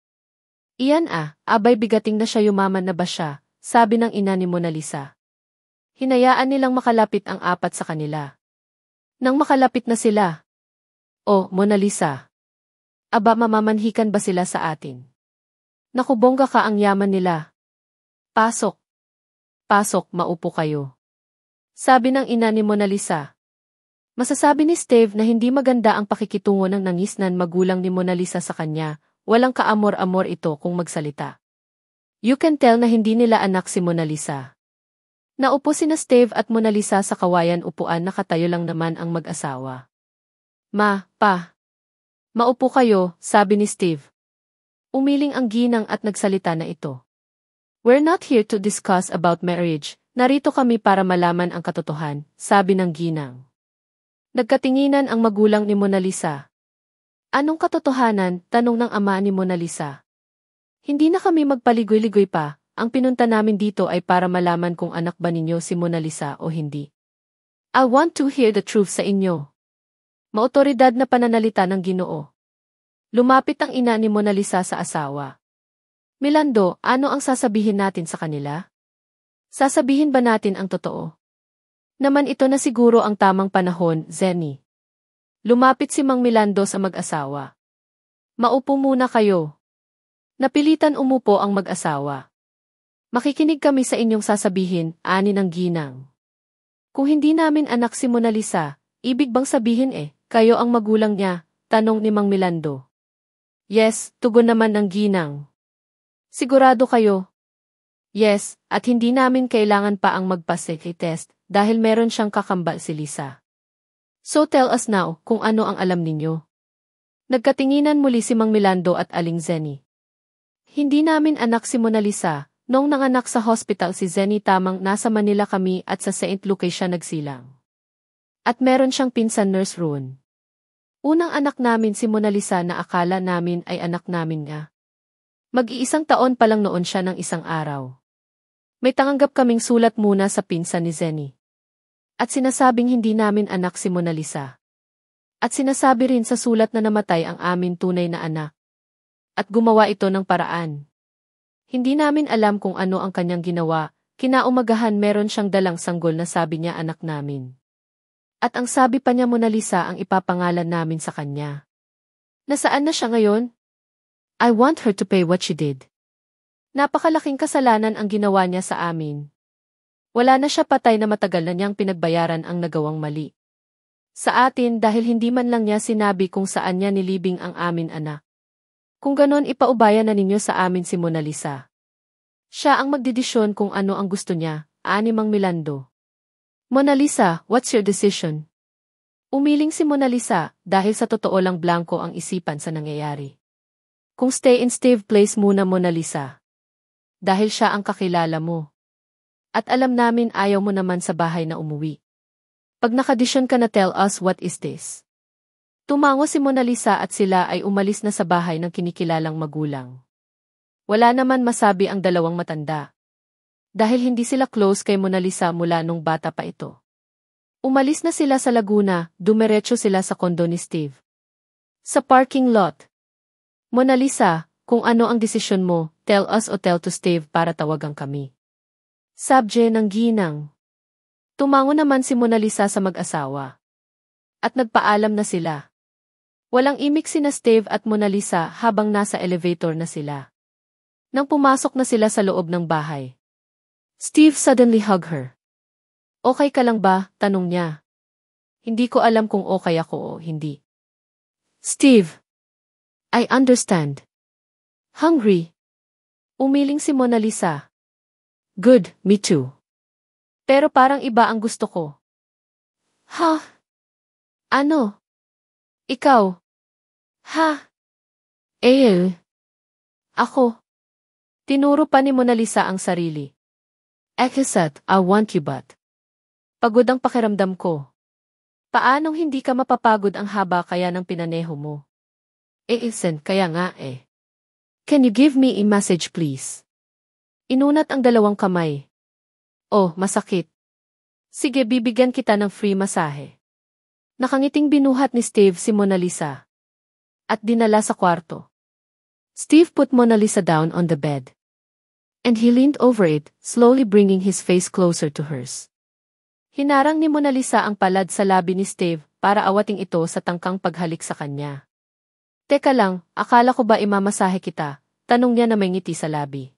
Iyan abay bigating na siya, yumaman na ba siya, sabi ng ina ni Mona Lisa. Hinayaan nilang makalapit ang apat sa kanila. Nang makalapit na sila. Oh, Mona Lisa. Aba, mamamanhikan ba sila sa atin? Naku, bongga ka, ang yaman nila. Pasok. Pasok, maupo kayo. Sabi ng ina ni Mona Lisa. Masasabi ni Steve na hindi maganda ang pakikitungo ng nangisnan magulang ni Mona Lisa sa kanya, walang kaamor-amor ito kung magsalita. You can tell na hindi nila anak si Mona Lisa. Naupo sina Steve at Mona Lisa sa kawayan upuan, nakatayo lang naman ang mag-asawa. Ma, pa. Maupo kayo, sabi ni Steve. Umiling ang ginang at nagsalita na ito. We're not here to discuss about marriage, narito kami para malaman ang katotohanan, sabi ng ginang. Nagkatinginan ang magulang ni Mona Lisa. Anong katotohanan? Tanong ng ama ni Mona Lisa. Hindi na kami magpaligoy-ligoy pa, ang pinunta namin dito ay para malaman kung anak ba ninyo si Mona Lisa o hindi. I want to hear the truth sa inyo. Maotoridad na pananalita ng Ginoo. Lumapit ang ina ni Mona Lisa sa asawa. Milando, ano ang sasabihin natin sa kanila? Sasabihin ba natin ang totoo? Naman ito na siguro ang tamang panahon, Zenny. Lumapit si Mang Milando sa mag-asawa. Maupo muna kayo. Napilitan umupo ang mag-asawa. Makikinig kami sa inyong sasabihin, ani ng ginang. Kung hindi namin anak si Mona Lisa, ibig bang sabihin kayo ang magulang niya? Tanong ni Mang Milando. Yes, tugon naman ng ginang. Sigurado kayo? Yes, at hindi namin kailangan pa ang magpa-psyche test dahil meron siyang kakambal si Lisa. So tell us now kung ano ang alam ninyo. Nagkatinginan muli si Mang Milando at Aling Zenny. Hindi namin anak si Mona Lisa. Noong nanganak sa hospital si Zenny tamang nasa Manila kami at sa St. Lucie siya nagsilang. At meron siyang pinsan Nurse Roon. Unang anak namin si Mona Lisa na akala namin ay anak namin nga. Mag-iisang taon pa lang noon siya ng isang araw. May tanggap kaming sulat muna sa pinsan ni Zenny. At sinasabing hindi namin anak si Mona Lisa. At sinasabi rin sa sulat na namatay ang amin tunay na anak. At gumawa ito ng paraan. Hindi namin alam kung ano ang kanyang ginawa, kinaumagahan meron siyang dalang sanggol na sabi niya anak namin. At ang sabi pa niya Mona Lisa ang ipapangalan namin sa kanya. Nasaan na siya ngayon? I want her to pay what she did. Napakalaking kasalanan ang ginawa niya sa amin. Wala na siya patay na matagal na niyang pinagbayaran ang nagawang mali. Sa atin dahil hindi man lang niya sinabi kung saan niya nilibing ang amin anak. Kung ganon ipaubaya na ninyo sa amin si Mona Lisa. Siya ang magdedesisyon kung ano ang gusto niya, ani Mang Milando. Mona Lisa, what's your decision? Umiling si Mona Lisa dahil sa totoo lang blanco ang isipan sa nangyayari. Kung stay in Steve Place muna Mona Lisa. Dahil siya ang kakilala mo. At alam namin ayaw mo naman sa bahay na umuwi. Pag nakadesisyon ka na tell us what is this? Tumango si Mona Lisa at sila ay umalis na sa bahay ng kinikilalang magulang. Wala naman masabi ang dalawang matanda. Dahil hindi sila close kay Mona Lisa mula nung bata pa ito. Umalis na sila sa Laguna, dumiretso sila sa kondo ni Steve. Sa parking lot. Mona Lisa, kung ano ang desisyon mo, tell us o tell to Steve para tawagan kami. Sabje ng ginang. Tumango naman si Mona Lisa sa mag-asawa. At nagpaalam na sila. Walang imik sina Steve at Mona Lisa habang nasa elevator na sila. Nang pumasok na sila sa loob ng bahay. Steve suddenly hugged her. Okay ka lang ba? Tanong niya. Hindi ko alam kung okay ako o hindi. Steve. I understand. Hungry. Umiling si Mona Lisa. Good, me too. Pero parang iba ang gusto ko. Ha? Ano? Ikaw? Ha? Ako. Tinuro pa ni Mona Lisa ang sarili. Ekisat, I want you but. Pagod ang pakiramdam ko. Paanong hindi ka mapapagod ang haba kaya ng pinaneho mo? Kaya nga eh. Can you give me a message please? Inunat ang dalawang kamay. Oh, masakit. Sige, bibigyan kita ng free masahe. Nakangiting binuhat ni Steve si Mona Lisa. At dinala sa kwarto. Steve put Mona Lisa down on the bed. And he leaned over it, slowly bringing his face closer to hers. Hinarang ni Mona Lisa ang palad sa labi ni Steve para awating ito sa tangkang paghalik sa kanya. Teka lang, akala ko ba imamasahe kita? Tanong niya na may ngiti sa labi.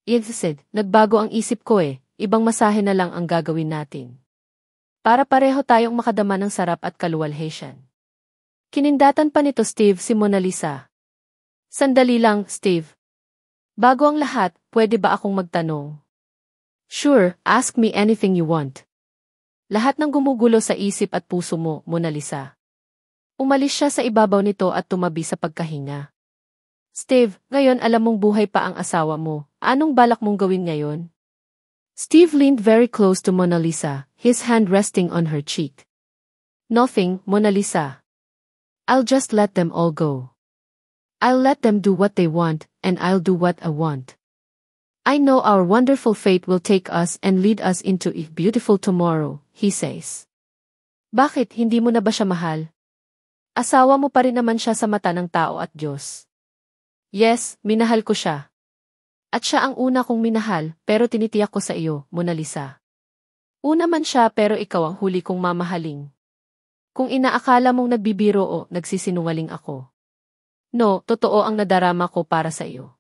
Said, nagbago ang isip ko eh, ibang masahe na lang ang gagawin natin. Para pareho tayong makadama ng sarap at kaluwalhatian. Kinindatan pa nito Steve si Mona Lisa. Sandali lang, Steve. Bago ang lahat, pwede ba akong magtanong? Sure, ask me anything you want. Lahat ng gumugulo sa isip at puso mo, Mona Lisa. Umalis siya sa ibabaw nito at tumabi sa pagkahinga. Steve, ngayon alam mong buhay pa ang asawa mo. Anong balak mong gawin ngayon? Steve leaned very close to Mona Lisa, his hand resting on her cheek. Nothing, Mona Lisa. I'll just let them all go. I'll let them do what they want, and I'll do what I want. I know our wonderful fate will take us and lead us into a beautiful tomorrow, he says. Bakit, hindi mo na ba siya mahal? Asawa mo pa rin naman siya sa mata ng tao at Diyos. Yes, minahal ko siya. At siya ang una kong minahal, pero tinitiyak ko sa iyo, Mona Lisa. Una man siya pero ikaw ang huli kong mamahaling. Kung inaakala mong nagbibiro o nagsisinungaling ako. No, totoo ang nadarama ko para sa iyo.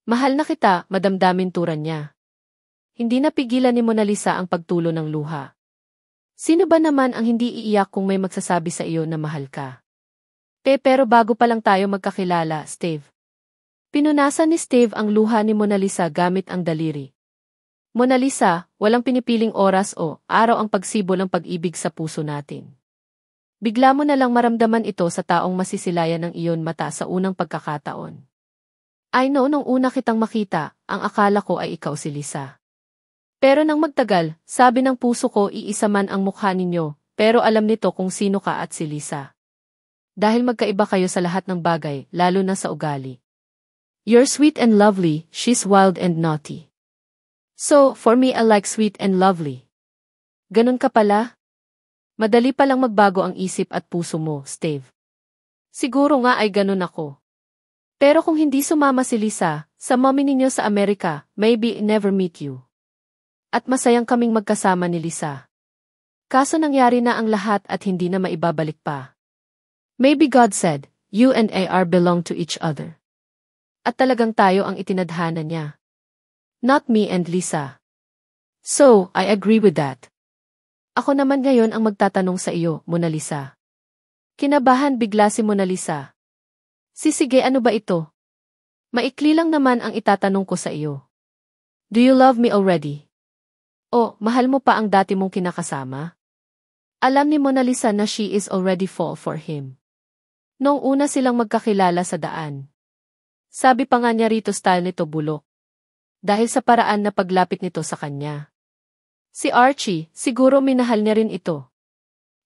Mahal na kita, madamdamin turan niya. Hindi napigilan ni Mona Lisa ang pagtulo ng luha. Sino ba naman ang hindi iiyak kung may magsasabi sa iyo na mahal ka? Pero bago pa lang tayo magkakilala, Steve. Pinunasan ni Steve ang luha ni Mona Lisa gamit ang daliri. Mona Lisa, walang pinipiling oras o araw ang pagsibol ng pag-ibig sa puso natin. Bigla mo na lang maramdaman ito sa taong masisilayan ng iyon mata sa unang pagkakataon. I know nung una kitang makita, ang akala ko ay ikaw si Lisa. Pero nang magtagal, sabi ng puso ko iisa man ang mukha ninyo, pero alam nito kung sino ka at si Lisa. Dahil magkaiba kayo sa lahat ng bagay, lalo na sa ugali. You're sweet and lovely, she's wild and naughty. So, for me I like sweet and lovely. Ganun ka pala? Madali palang magbago ang isip at puso mo, Steve. Siguro nga ay ganun ako. Pero kung hindi sumama si Lisa, sa mommy ninyo sa Amerika, maybe I never meet you. At masayang kaming magkasama ni Lisa. Kaso nangyari na ang lahat at hindi na maibabalik pa. Maybe God said, you and I are belong to each other. At talagang tayo ang itinadhana niya. Not me and Lisa. So, I agree with that. Ako naman ngayon ang magtatanong sa iyo, Mona Lisa. Kinabahan bigla si Mona Lisa. Sige, ano ba ito? Maikli lang naman ang itatanong ko sa iyo. Do you love me already? O, mahal mo pa ang dati mong kinakasama? Alam ni Mona Lisa na she is already fall for him. Noong una silang magkakilala sa daan. Sabi pa nga niya rito style nito bulok. Dahil sa paraan na paglapit nito sa kanya. Si Archie, siguro minahal niya rin ito.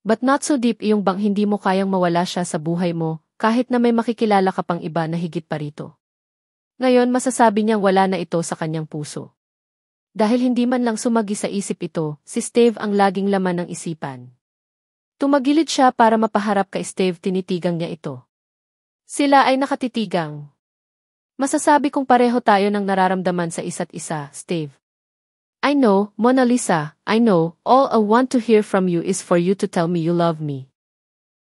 But not so deep yung bang hindi mo kayang mawala siya sa buhay mo, kahit na may makikilala ka pang iba na higit pa rito. Ngayon masasabi niyang wala na ito sa kanyang puso. Dahil hindi man lang sumagi sa isip ito, si Steve ang laging laman ng isipan. Tumagilid siya para mapaharap kay Steve, tinitigang niya ito. Sila ay nakatitigang. Masasabi kong pareho tayo ng nararamdaman sa isa't isa, Steve. I know, Mona Lisa, I know, all I want to hear from you is for you to tell me you love me.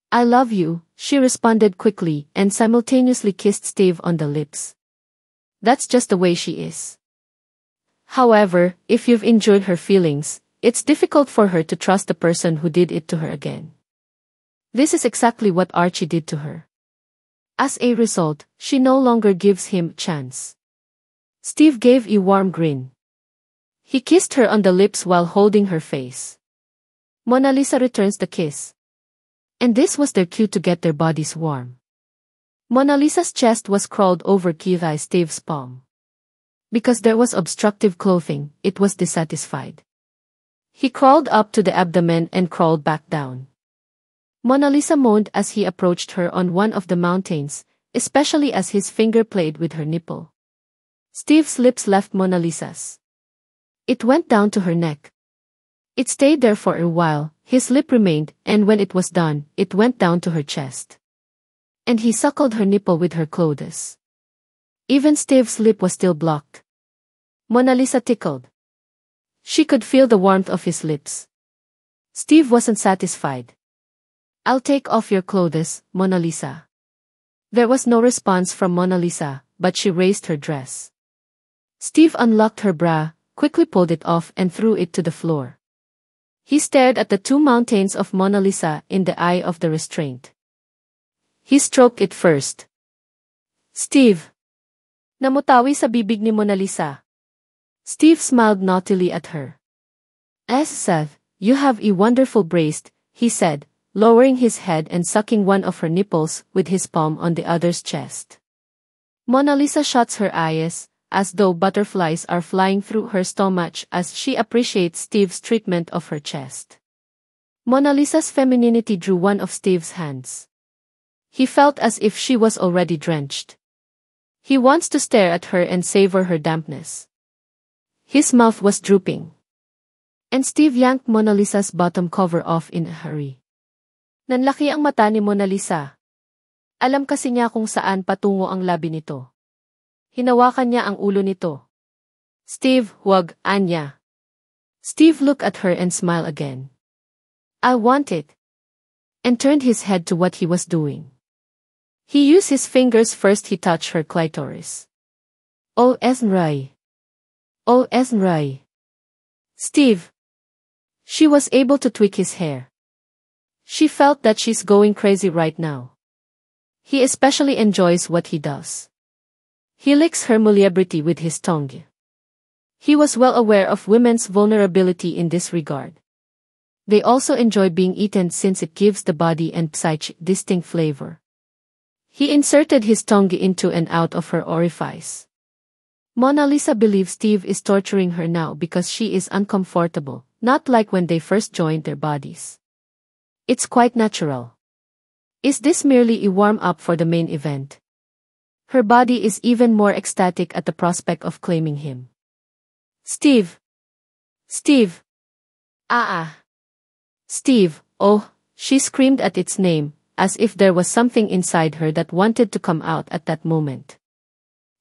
I love you, she responded quickly and simultaneously kissed Steve on the lips. That's just the way she is. However, if you've enjoyed her feelings, it's difficult for her to trust the person who did it to her again. This is exactly what Archie did to her. As a result, she no longer gives him a chance. Steve gave a warm grin. He kissed her on the lips while holding her face. Mona Lisa returns the kiss. And this was their cue to get their bodies warm. Mona Lisa's chest was crawled over Keith's Steve's palm. Because there was obstructive clothing, it was dissatisfied. He crawled up to the abdomen and crawled back down. Mona Lisa moaned as he approached her on one of the mountains, especially as his finger played with her nipple. Steve's lips left Mona Lisa's. It went down to her neck. It stayed there for a while, his lip remained, and when it was done, it went down to her chest. And he suckled her nipple with her clothes. Even Steve's lip was still blocked. Mona Lisa tickled. She could feel the warmth of his lips. Steve wasn't satisfied. I'll take off your clothes, Mona Lisa. There was no response from Mona Lisa, but she raised her dress. Steve unlocked her bra, quickly pulled it off and threw it to the floor. He stared at the two mountains of Mona Lisa in the eye of the restraint. He stroked it first. Steve! Namutawi sa bibig ni Mona Lisa. Steve smiled naughtily at her. Seth, you have a wonderful breast, he said, lowering his head and sucking one of her nipples with his palm on the other's chest. Mona Lisa shuts her eyes, as though butterflies are flying through her stomach as she appreciates Steve's treatment of her chest. Mona Lisa's femininity drew one of Steve's hands. He felt as if she was already drenched. He wants to stare at her and savor her dampness. His mouth was drooping. And Steve yanked Mona Lisa's bottom cover off in a hurry. Nanlaki ang mata ni Mona Lisa. Alam kasi niya kung saan patungo ang labi nito. Hinawakan niya ang ulo nito. Steve, huwag, Anya. Steve looked at her and smiled again. I want it. And turned his head to what he was doing. He used his fingers first. He touched her clitoris. Oh, Esnrai. Oh, Esnrai. Steve. She was able to tweak his hair. She felt that she's going crazy right now. He especially enjoys what he does. He licks her malleability with his tongue. He was well aware of women's vulnerability in this regard. They also enjoy being eaten since it gives the body and psyche distinct flavor. He inserted his tongue into and out of her orifice. Mona Lisa believes Steve is torturing her now because she is uncomfortable, not like when they first joined their bodies. It's quite natural. Is this merely a warm-up for the main event? Her body is even more ecstatic at the prospect of claiming him. Steve! Steve! Steve, oh, she screamed at its name, as if there was something inside her that wanted to come out at that moment.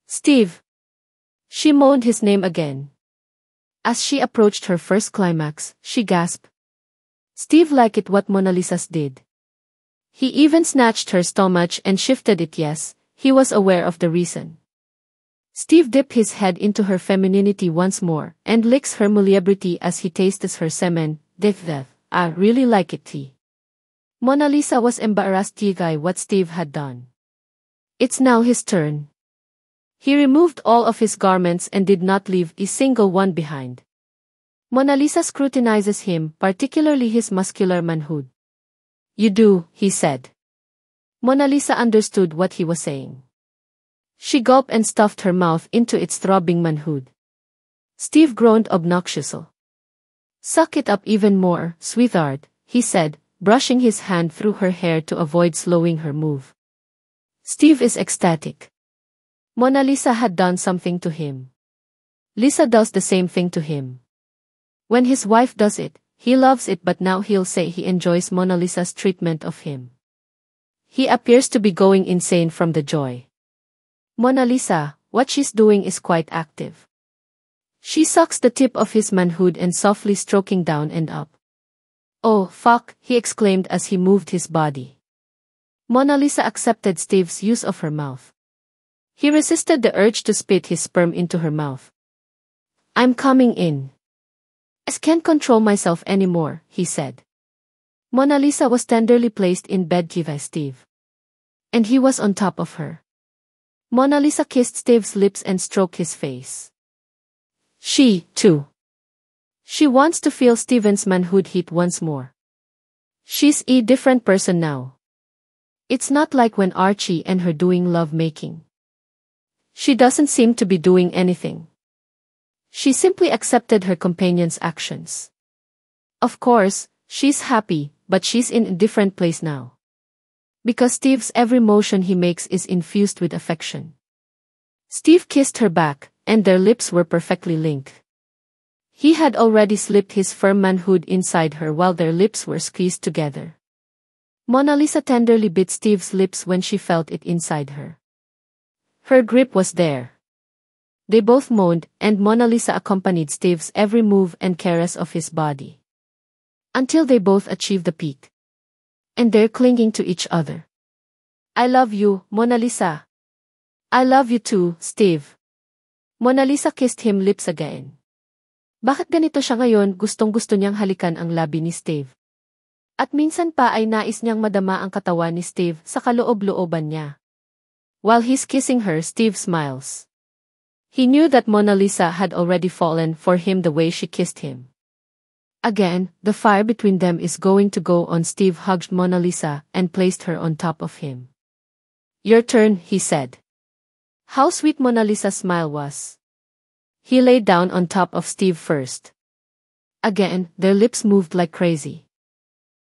Steve! She moaned his name again. As she approached her first climax, she gasped. Steve liked it what Mona Lisa's did. He even snatched her stomach and shifted it. Yes, he was aware of the reason. Steve dipped his head into her femininity once more, and licks her volubility as he tastes her semen. I really like it. Mona Lisa was embarrassed by what Steve had done. It's now his turn. He removed all of his garments and did not leave a single one behind. Mona Lisa scrutinizes him, particularly his muscular manhood. You do, he said. Mona Lisa understood what he was saying. She gulped and stuffed her mouth into its throbbing manhood. Steve groaned obnoxiously. Suck it up even more, sweetheart, he said, brushing his hand through her hair to avoid slowing her move. Steve is ecstatic. Mona Lisa had done something to him. Lisa does the same thing to him. When his wife does it, he loves it, but now he'll say he enjoys Mona Lisa's treatment of him. He appears to be going insane from the joy. Mona Lisa, what she's doing is quite active. She sucks the tip of his manhood and softly stroking down and up. Oh, fuck, he exclaimed as he moved his body. Mona Lisa accepted Steve's use of her mouth. He resisted the urge to spit his sperm into her mouth. I'm coming in. I can't control myself anymore, he said. Mona Lisa was tenderly placed in bed by Steve. And he was on top of her. Mona Lisa kissed Steve's lips and stroked his face. She, too. She wants to feel Steven's manhood heat once more. She's a different person now. It's not like when Archie and her doing love-making. She doesn't seem to be doing anything. She simply accepted her companion's actions. Of course, she's happy, but she's in a different place now. Because Steve's every motion he makes is infused with affection. Steve kissed her back, and their lips were perfectly linked. He had already slipped his firm manhood inside her while their lips were squeezed together. Mona Lisa tenderly bit Steve's lips when she felt it inside her. Her grip was there. They both moaned, and Mona Lisa accompanied Steve's every move and caress of his body. Until they both achieved the peak. And they're clinging to each other. I love you, Mona Lisa. I love you too, Steve. Mona Lisa kissed him lips again. Bakit ganito siya ngayon? Gustong-gusto niyang halikan ang labi ni Steve. At minsan pa ay nais niyang madama ang katawan ni Steve sa kaloob-looban niya. While he's kissing her, Steve smiles. He knew that Mona Lisa had already fallen for him the way she kissed him. Again, the fire between them is going to go on. Steve hugged Mona Lisa and placed her on top of him. Your turn, he said. How sweet Mona Lisa's smile was. He laid down on top of Steve first. Again, their lips moved like crazy.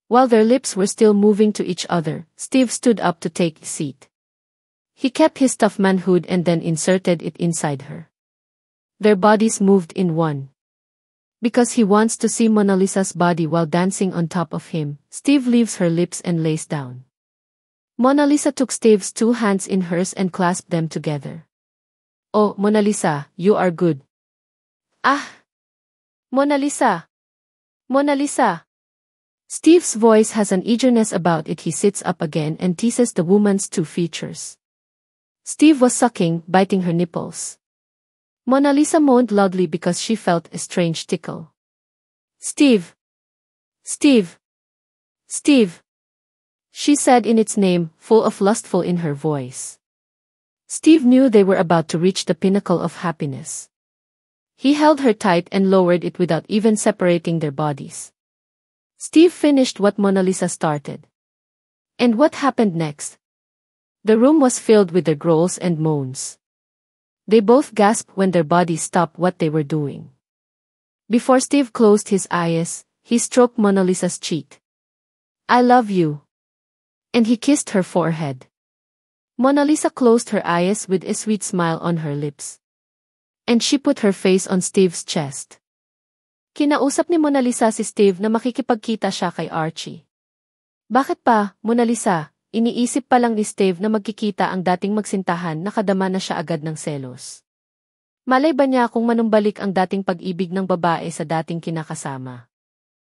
While their lips were still moving to each other, Steve stood up to take his seat. He kept his tough manhood and then inserted it inside her. Their bodies moved in one. Because he wants to see Mona Lisa's body while dancing on top of him, Steve leaves her lips and lays down. Mona Lisa took Steve's two hands in hers and clasped them together. Oh, Mona Lisa, you are good. Ah! Mona Lisa! Mona Lisa! Steve's voice has an eagerness about it. He sits up again and teases the woman's two features. Steve was sucking, biting her nipples. Mona Lisa moaned loudly because she felt a strange tickle. Steve! Steve! Steve! She said in its name, full of lustful in her voice. Steve knew they were about to reach the pinnacle of happiness. He held her tight and lowered it without even separating their bodies. Steve finished what Mona Lisa started. And what happened next? The room was filled with their growls and moans. They both gasped when their bodies stopped what they were doing. Before Steve closed his eyes, he stroked Mona Lisa's cheek. "I love you." And he kissed her forehead. Mona Lisa closed her eyes with a sweet smile on her lips. And she put her face on Steve's chest. Kinausap ni Mona Lisa si Steve na makikipagkita siya kay Archie. Bakit pa, Mona Lisa? Iniisip pa lang ni Steve na magkikita ang dating magsintahan, nakadama na siya agad ng selos. Malay ba niya kung manumbalik ang dating pag-ibig ng babae sa dating kinakasama?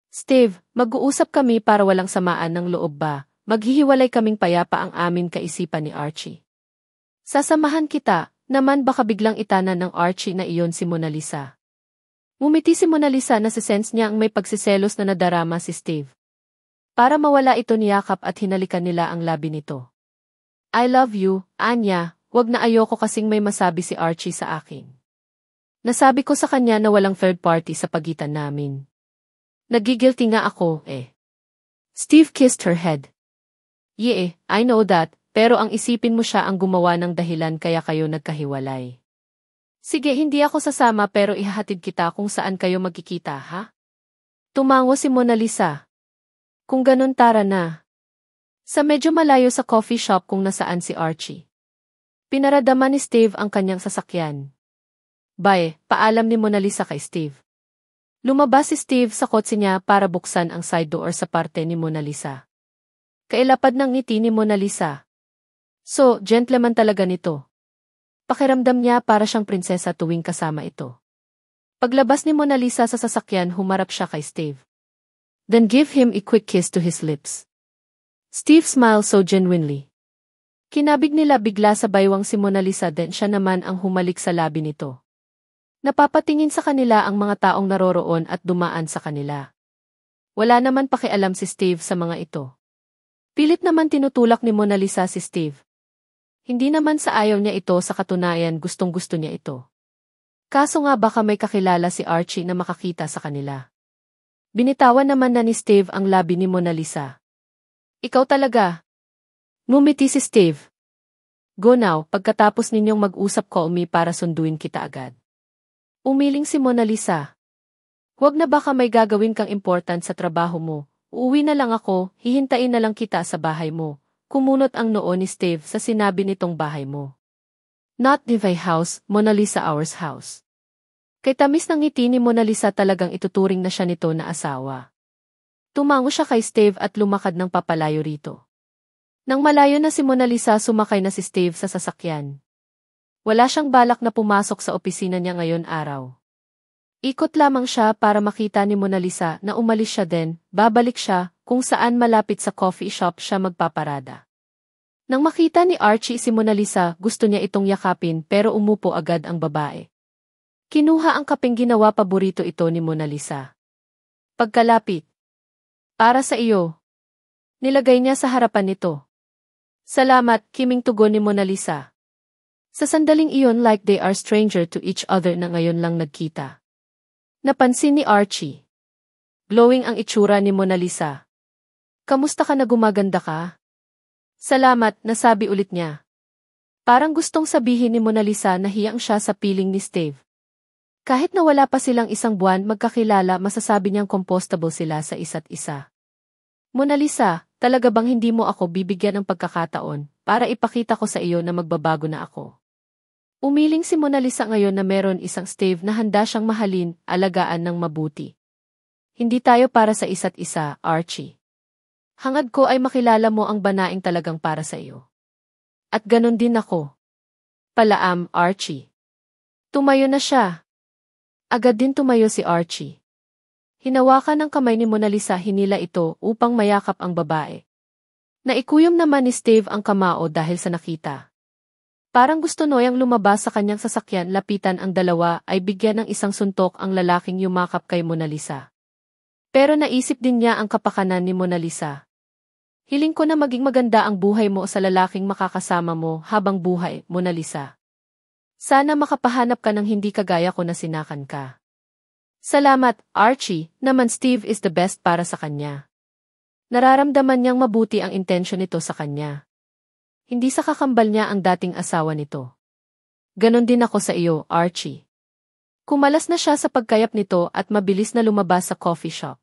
Steve, mag-uusap kami para walang samaan ng loob ba? Maghihiwalay kaming payapa ang amin kaisipan ni Archie. Sasamahan kita, naman baka biglang itanan ng Archie na iyon si Mona Lisa. Ngumiti si Mona Lisa na sense niya ang may pagsiselos na nadarama si Steve. Para mawala ito niyakap at hinalikan nila ang labi nito. "I love you, Anya, wag na ayoko kasing may masabi si Archie sa akin. Nasabi ko sa kanya na walang third party sa pagitan namin. Nagigilty nga ako, eh." Steve kissed her head. "Yeah, I know that, pero ang isipin mo siya ang gumawa ng dahilan kaya kayo nagkahiwalay. Sige, hindi ako sasama pero ihahatid kita kung saan kayo magkikita, ha?" Tumango si Mona Lisa. "Kung ganun tara na." Sa medyo malayo sa coffee shop kung nasaan si Archie. Pinaradama ni Steve ang kanyang sasakyan. "Bye," paalam ni Mona Lisa kay Steve. Lumabas si Steve sa kotse niya para buksan ang side door sa parte ni Mona Lisa. Kailapad ng ngiti ni Mona Lisa. So, gentleman talaga nito. Pakiramdam niya para siyang prinsesa tuwing kasama ito. Paglabas ni Mona Lisa sa sasakyan, humarap siya kay Steve. Then give him a quick kiss to his lips. Steve smiled so genuinely. Kinabig nila bigla sa baywang si Mona Lisa, then siya naman ang humalik sa labi nito. Napapatingin sa kanila ang mga taong naroroon at dumaan sa kanila. Wala naman pakialam si Steve sa mga ito. Pilit naman tinutulak ni Mona Lisa si Steve. Hindi naman sa ayaw niya ito, sa katunayan gustong-gusto niya ito. Kaso nga baka may kakilala si Archie na makakita sa kanila. Binitawan naman na ni Steve ang labi ni Mona Lisa. "Ikaw talaga." Ngumiti si Steve. "Go now, pagkatapos ninyong mag-usap call me para sunduin kita agad." Umiling si Mona Lisa. "Huwag na, baka may gagawin kang important sa trabaho mo. Uuwi na lang ako, hihintayin na lang kita sa bahay mo." Kumunot ang noo ni Steve sa sinabi nitong bahay mo. "Not my house, Mona Lisa, ours house." Kay tamis ng ngiti ni Mona Lisa, talagang ituturing na siya nito na asawa. Tumango siya kay Steve at lumakad ng papalayo rito. Nang malayo na si Mona Lisa, sumakay na si Steve sa sasakyan. Wala siyang balak na pumasok sa opisina niya ngayon araw. Ikot lamang siya para makita ni Mona Lisa na umalis siya din, babalik siya kung saan malapit sa coffee shop siya magpaparada. Nang makita ni Archie si Mona Lisa, gusto niya itong yakapin pero umupo agad ang babae. Kinuha ang kapeng, ginawa paborito ito ni Mona Lisa. Pagkalapit. "Para sa iyo." Nilagay niya sa harapan nito. "Salamat," kiming tugon ni Mona Lisa. Sa sandaling iyon, like they are stranger to each other na ngayon lang nagkita. Napansin ni Archie. Glowing ang itsura ni Mona Lisa. "Kamusta ka na, gumaganda ka?" "Salamat," nasabi ulit niya. Parang gustong sabihin ni Mona Lisa na hiyang siya sa piling ni Steve. Kahit na wala pa silang isang buwan magkakilala, masasabi niyang compostable sila sa isa't isa. "Mona Lisa, talaga bang hindi mo ako bibigyan ng pagkakataon para ipakita ko sa iyo na magbabago na ako?" Umiling si Mona Lisa ngayon na meron isang Steve na handa siyang mahalin, alagaan ng mabuti. "Hindi tayo para sa isa't isa, Archie. Hangad ko ay makilala mo ang banaing talagang para sa iyo. At ganon din ako." "Palaam, Archie." Tumayo na siya. Agad din tumayo si Archie. Hinawakan ng kamay ni Mona Lisa, hinila ito upang mayakap ang babae. Naikuyom naman ni Steve ang kamao dahil sa nakita. Parang gusto noyang lumabas sa kanyang sasakyan, lapitan ang dalawa ay bigyan ng isang suntok ang lalaking yumakap kay Mona Lisa. Pero naisip din niya ang kapakanan ni Mona Lisa. "Hiling ko na maging maganda ang buhay mo sa lalaking makakasama mo habang buhay, Mona Lisa. Sana makapahanap ka ng hindi kagaya ko na sinakan ka." Salamat, Archie, naman Steve is the best para sa kanya. Nararamdaman niyang mabuti ang intensyon nito sa kanya. Hindi sa kakambal niya ang dating asawa nito. Ganon din ako sa iyo, Archie. Kumalas na siya sa pagkayap nito at mabilis na lumabas sa coffee shop.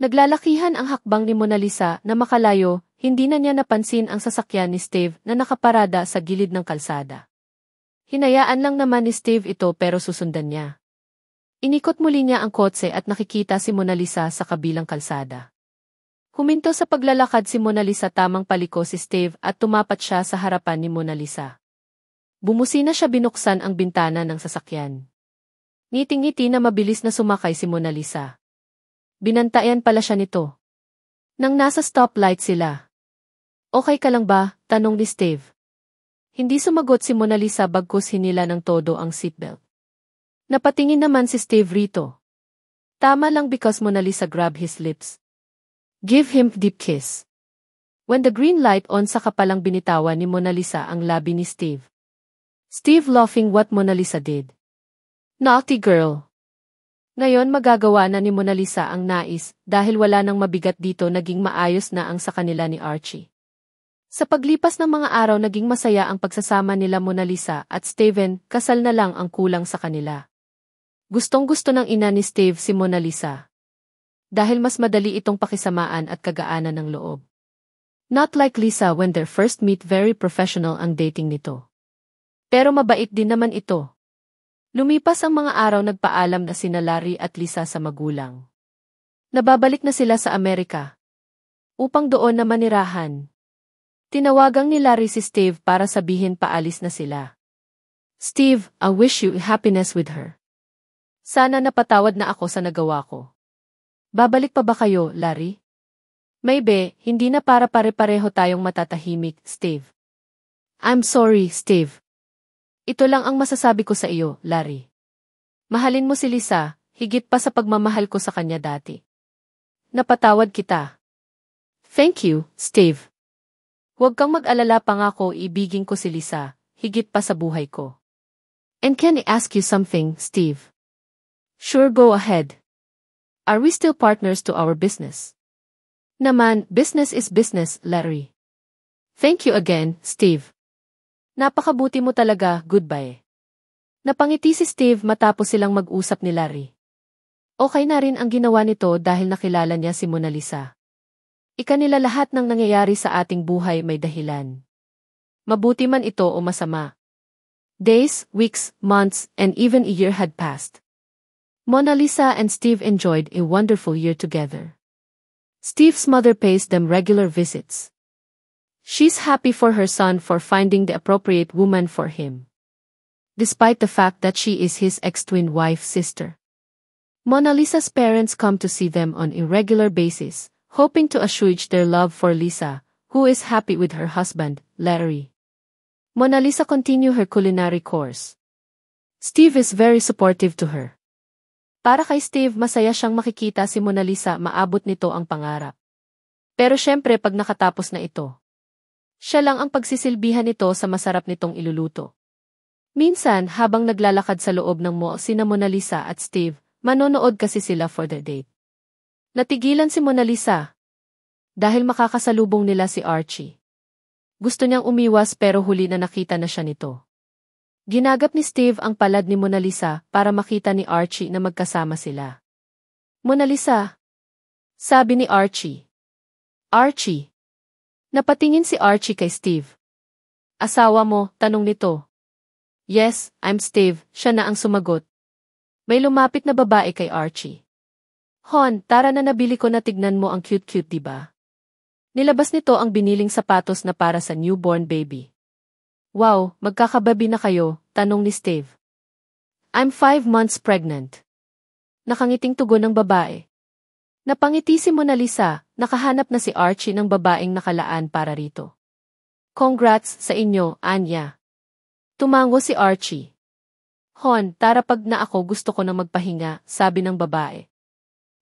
Naglalakihan ang hakbang ni Mona Lisa na makalayo, hindi na niya napansin ang sasakyan ni Steve na nakaparada sa gilid ng kalsada. Hinayaan lang naman ni Steve ito pero susundan niya. Inikot muli niya ang kotse at nakikita si Mona Lisa sa kabilang kalsada. Huminto sa paglalakad si Mona Lisa tamang paliko si Steve at tumapat siya sa harapan ni Mona Lisa. Bumusina siya binuksan ang bintana ng sasakyan. Ngiting-ngiti na mabilis na sumakay si Mona Lisa. Binantayan pala siya nito. Nang nasa stoplight sila. Okay ka lang ba? Tanong ni Steve. Hindi sumagot si Mona Lisa bagkus hinila ng todo ang seatbelt. Napatingin naman si Steve rito. Tama lang because Mona Lisa grabbed his lips. Give him deep kiss. When the green light on saka palang binitawan ni Mona Lisa ang labi ni Steve. Steve laughing what Mona Lisa did. Naughty girl. Ngayon magagawa na ni Mona Lisa ang nais dahil wala nang mabigat dito naging maayos na ang sa kanila ni Archie. Sa paglipas ng mga araw naging masaya ang pagsasama nila Mona Lisa at Steven, kasal na lang ang kulang sa kanila. Gustong-gusto ng ina ni Steve si Mona Lisa. Dahil mas madali itong pakisamaan at kagaanan ng loob. Not like Lisa when their first meet very professional ang dating nito. Pero mabait din naman ito. Lumipas ang mga araw nagpaalam na sina Larry at Lisa sa magulang. Nababalik na sila sa Amerika. Upang doon na manirahan. Tinawagang ni Larry si Steve para sabihin paalis na sila. Steve, I wish you happiness with her. Sana napatawad na ako sa nagawa ko. Babalik pa ba kayo, Larry? Maybe, hindi na para pare-pareho tayong matatahimik, Steve. I'm sorry, Steve. Ito lang ang masasabi ko sa iyo, Larry. Mahalin mo si Lisa, higit pa sa pagmamahal ko sa kanya dati. Napatawad kita. Thank you, Steve. Huwag kang mag-alala pangako ibigin ko si Lisa, higit pa sa buhay ko. And can I ask you something, Steve? Sure, go ahead. Are we still partners to our business? Naman, business is business, Larry. Thank you again, Steve. Napakabuti mo talaga, goodbye. Napangiti si Steve matapos silang mag-usap ni Larry. Okay na rin ang ginawa nito dahil nakilala niya si Mona Lisa. Ikanila lahat ng nangyayari sa ating buhay may dahilan. Mabuti man ito o masama. Days, weeks, months, and even a year had passed. Mona Lisa and Steve enjoyed a wonderful year together. Steve's mother pays them regular visits. She's happy for her son for finding the appropriate woman for him. Despite the fact that she is his ex-twin wife's sister. Mona Lisa's parents come to see them on a regular basis, hoping to assuage their love for Lisa, who is happy with her husband, Larry. Mona Lisa continue her culinary course. Steve is very supportive to her. Para kay Steve masaya siyang makikita si Mona Lisa maabot nito ang pangarap. Pero syempre pag nakatapos na ito. Siya lang ang pagsisilbihan nito sa masarap nitong iluluto. Minsan habang naglalakad sa loob ng mall sina Mona Lisa at Steve, manonood kasi sila for their date. Natigilan si Mona Lisa. Dahil makakasalubong nila si Archie. Gusto niyang umiwas pero huli na nakita na siya nito. Ginagap ni Steve ang palad ni Mona Lisa para makita ni Archie na magkasama sila. Mona Lisa. Sabi ni Archie. Archie. Napatingin si Archie kay Steve. Asawa mo, tanong nito. Yes, I'm Steve, siya na ang sumagot. May lumapit na babae kay Archie. Hon, tara na nabili ko na tignan mo ang cute-cute diba? Nilabas nito ang biniling sapatos na para sa newborn baby. Wow, magkakababy na kayo, tanong ni Steve. I'm 5 months pregnant. Nakangiting tugon ng babae. Napangiti si Mona Lisa, nakahanap na si Archie ng babaeng nakalaan para rito. Congrats sa inyo, Anya. Tumango si Archie. Hon, tara pag na ako gusto ko na magpahinga, sabi ng babae.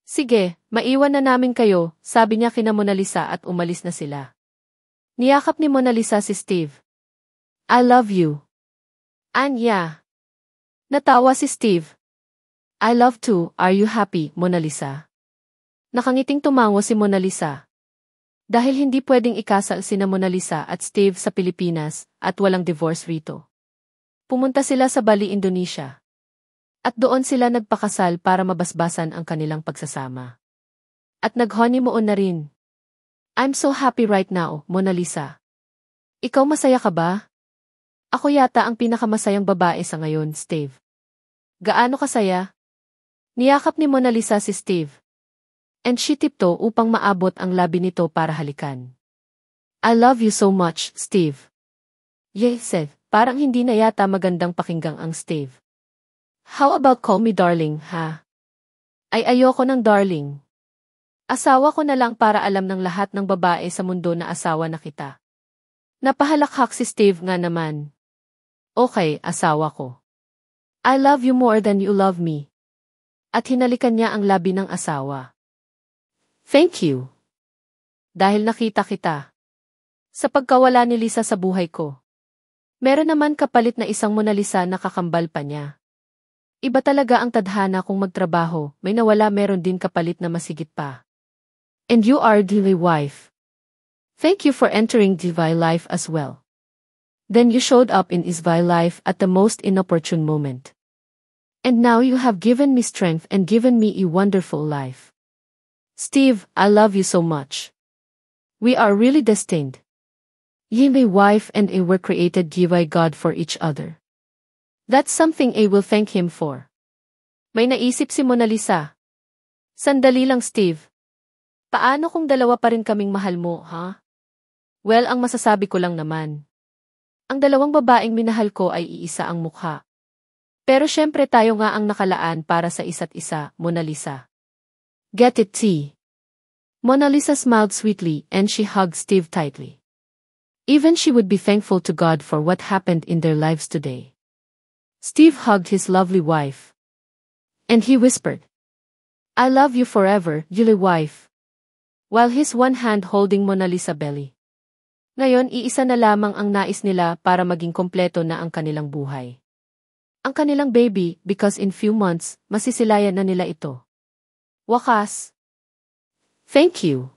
Sige, maiwan na namin kayo, sabi niya kina Mona Lisa at umalis na sila. Niyakap ni Mona Lisa si Steve. I love you. Anya. Natawa si Steve. I love too, are you happy, Mona Lisa? Nakangiting tumango si Mona Lisa. Dahil hindi pwedeng ikasal sina Mona Lisa at Steve sa Pilipinas at walang divorce rito. Pumunta sila sa Bali, Indonesia. At doon sila nagpakasal para mabasbasan ang kanilang pagsasama. At nag-honeymoon na rin. I'm so happy right now, Mona Lisa. Ikaw masaya ka ba? Ako yata ang pinakamasayang babae sa ngayon, Steve. Gaano kasaya? Niyakap ni Mona Lisa si Steve. And she tiptoe upang maabot ang labi nito para halikan. I love you so much, Steve. Yes, Steve. Parang hindi na yata magandang pakinggang ang Steve. How about call me darling, ha? Ay ayoko ng darling. Asawa ko na lang para alam ng lahat ng babae sa mundo na asawa na kita. Napahalakhak si Steve nga naman. Okay, asawa ko. I love you more than you love me. At hinalikan niya ang labi ng asawa. Thank you. Dahil nakita kita. Sa pagkawala ni Lisa sa buhay ko. Meron naman kapalit na isang Mona Lisa na kakambal pa niya. Iba talaga ang tadhana kung magtrabaho, may nawala meron din kapalit na masigit pa. And you are Divy wife. Thank you for entering Divy life as well. Then you showed up in Divy life at the most inopportune moment. And now you have given me strength and given me a wonderful life. Steve, I love you so much. We are really destined. Divy wife and I were created Divy God for each other. That's something I will thank him for. May naisip si Mona Lisa. Sandali lang, Steve. Paano kung dalawa pa rin kaming mahal mo, ha? Well, ang masasabi ko lang naman. Ang dalawang babaeng minahal ko ay iisa ang mukha. Pero syempre tayo nga ang nakalaan para sa isa't isa, Mona Lisa. Get it, T. Mona Lisa smiled sweetly and she hugged Steve tightly. Even she would be thankful to God for what happened in their lives today. Steve hugged his lovely wife. And he whispered, I love you forever, Julie wife. While his one hand holding Mona Lisa belly. Ngayon iisa na lamang ang nais nila para maging kompleto na ang kanilang buhay. Ang kanilang baby because in few months, masisilayan na nila ito. Wakas. Thank you.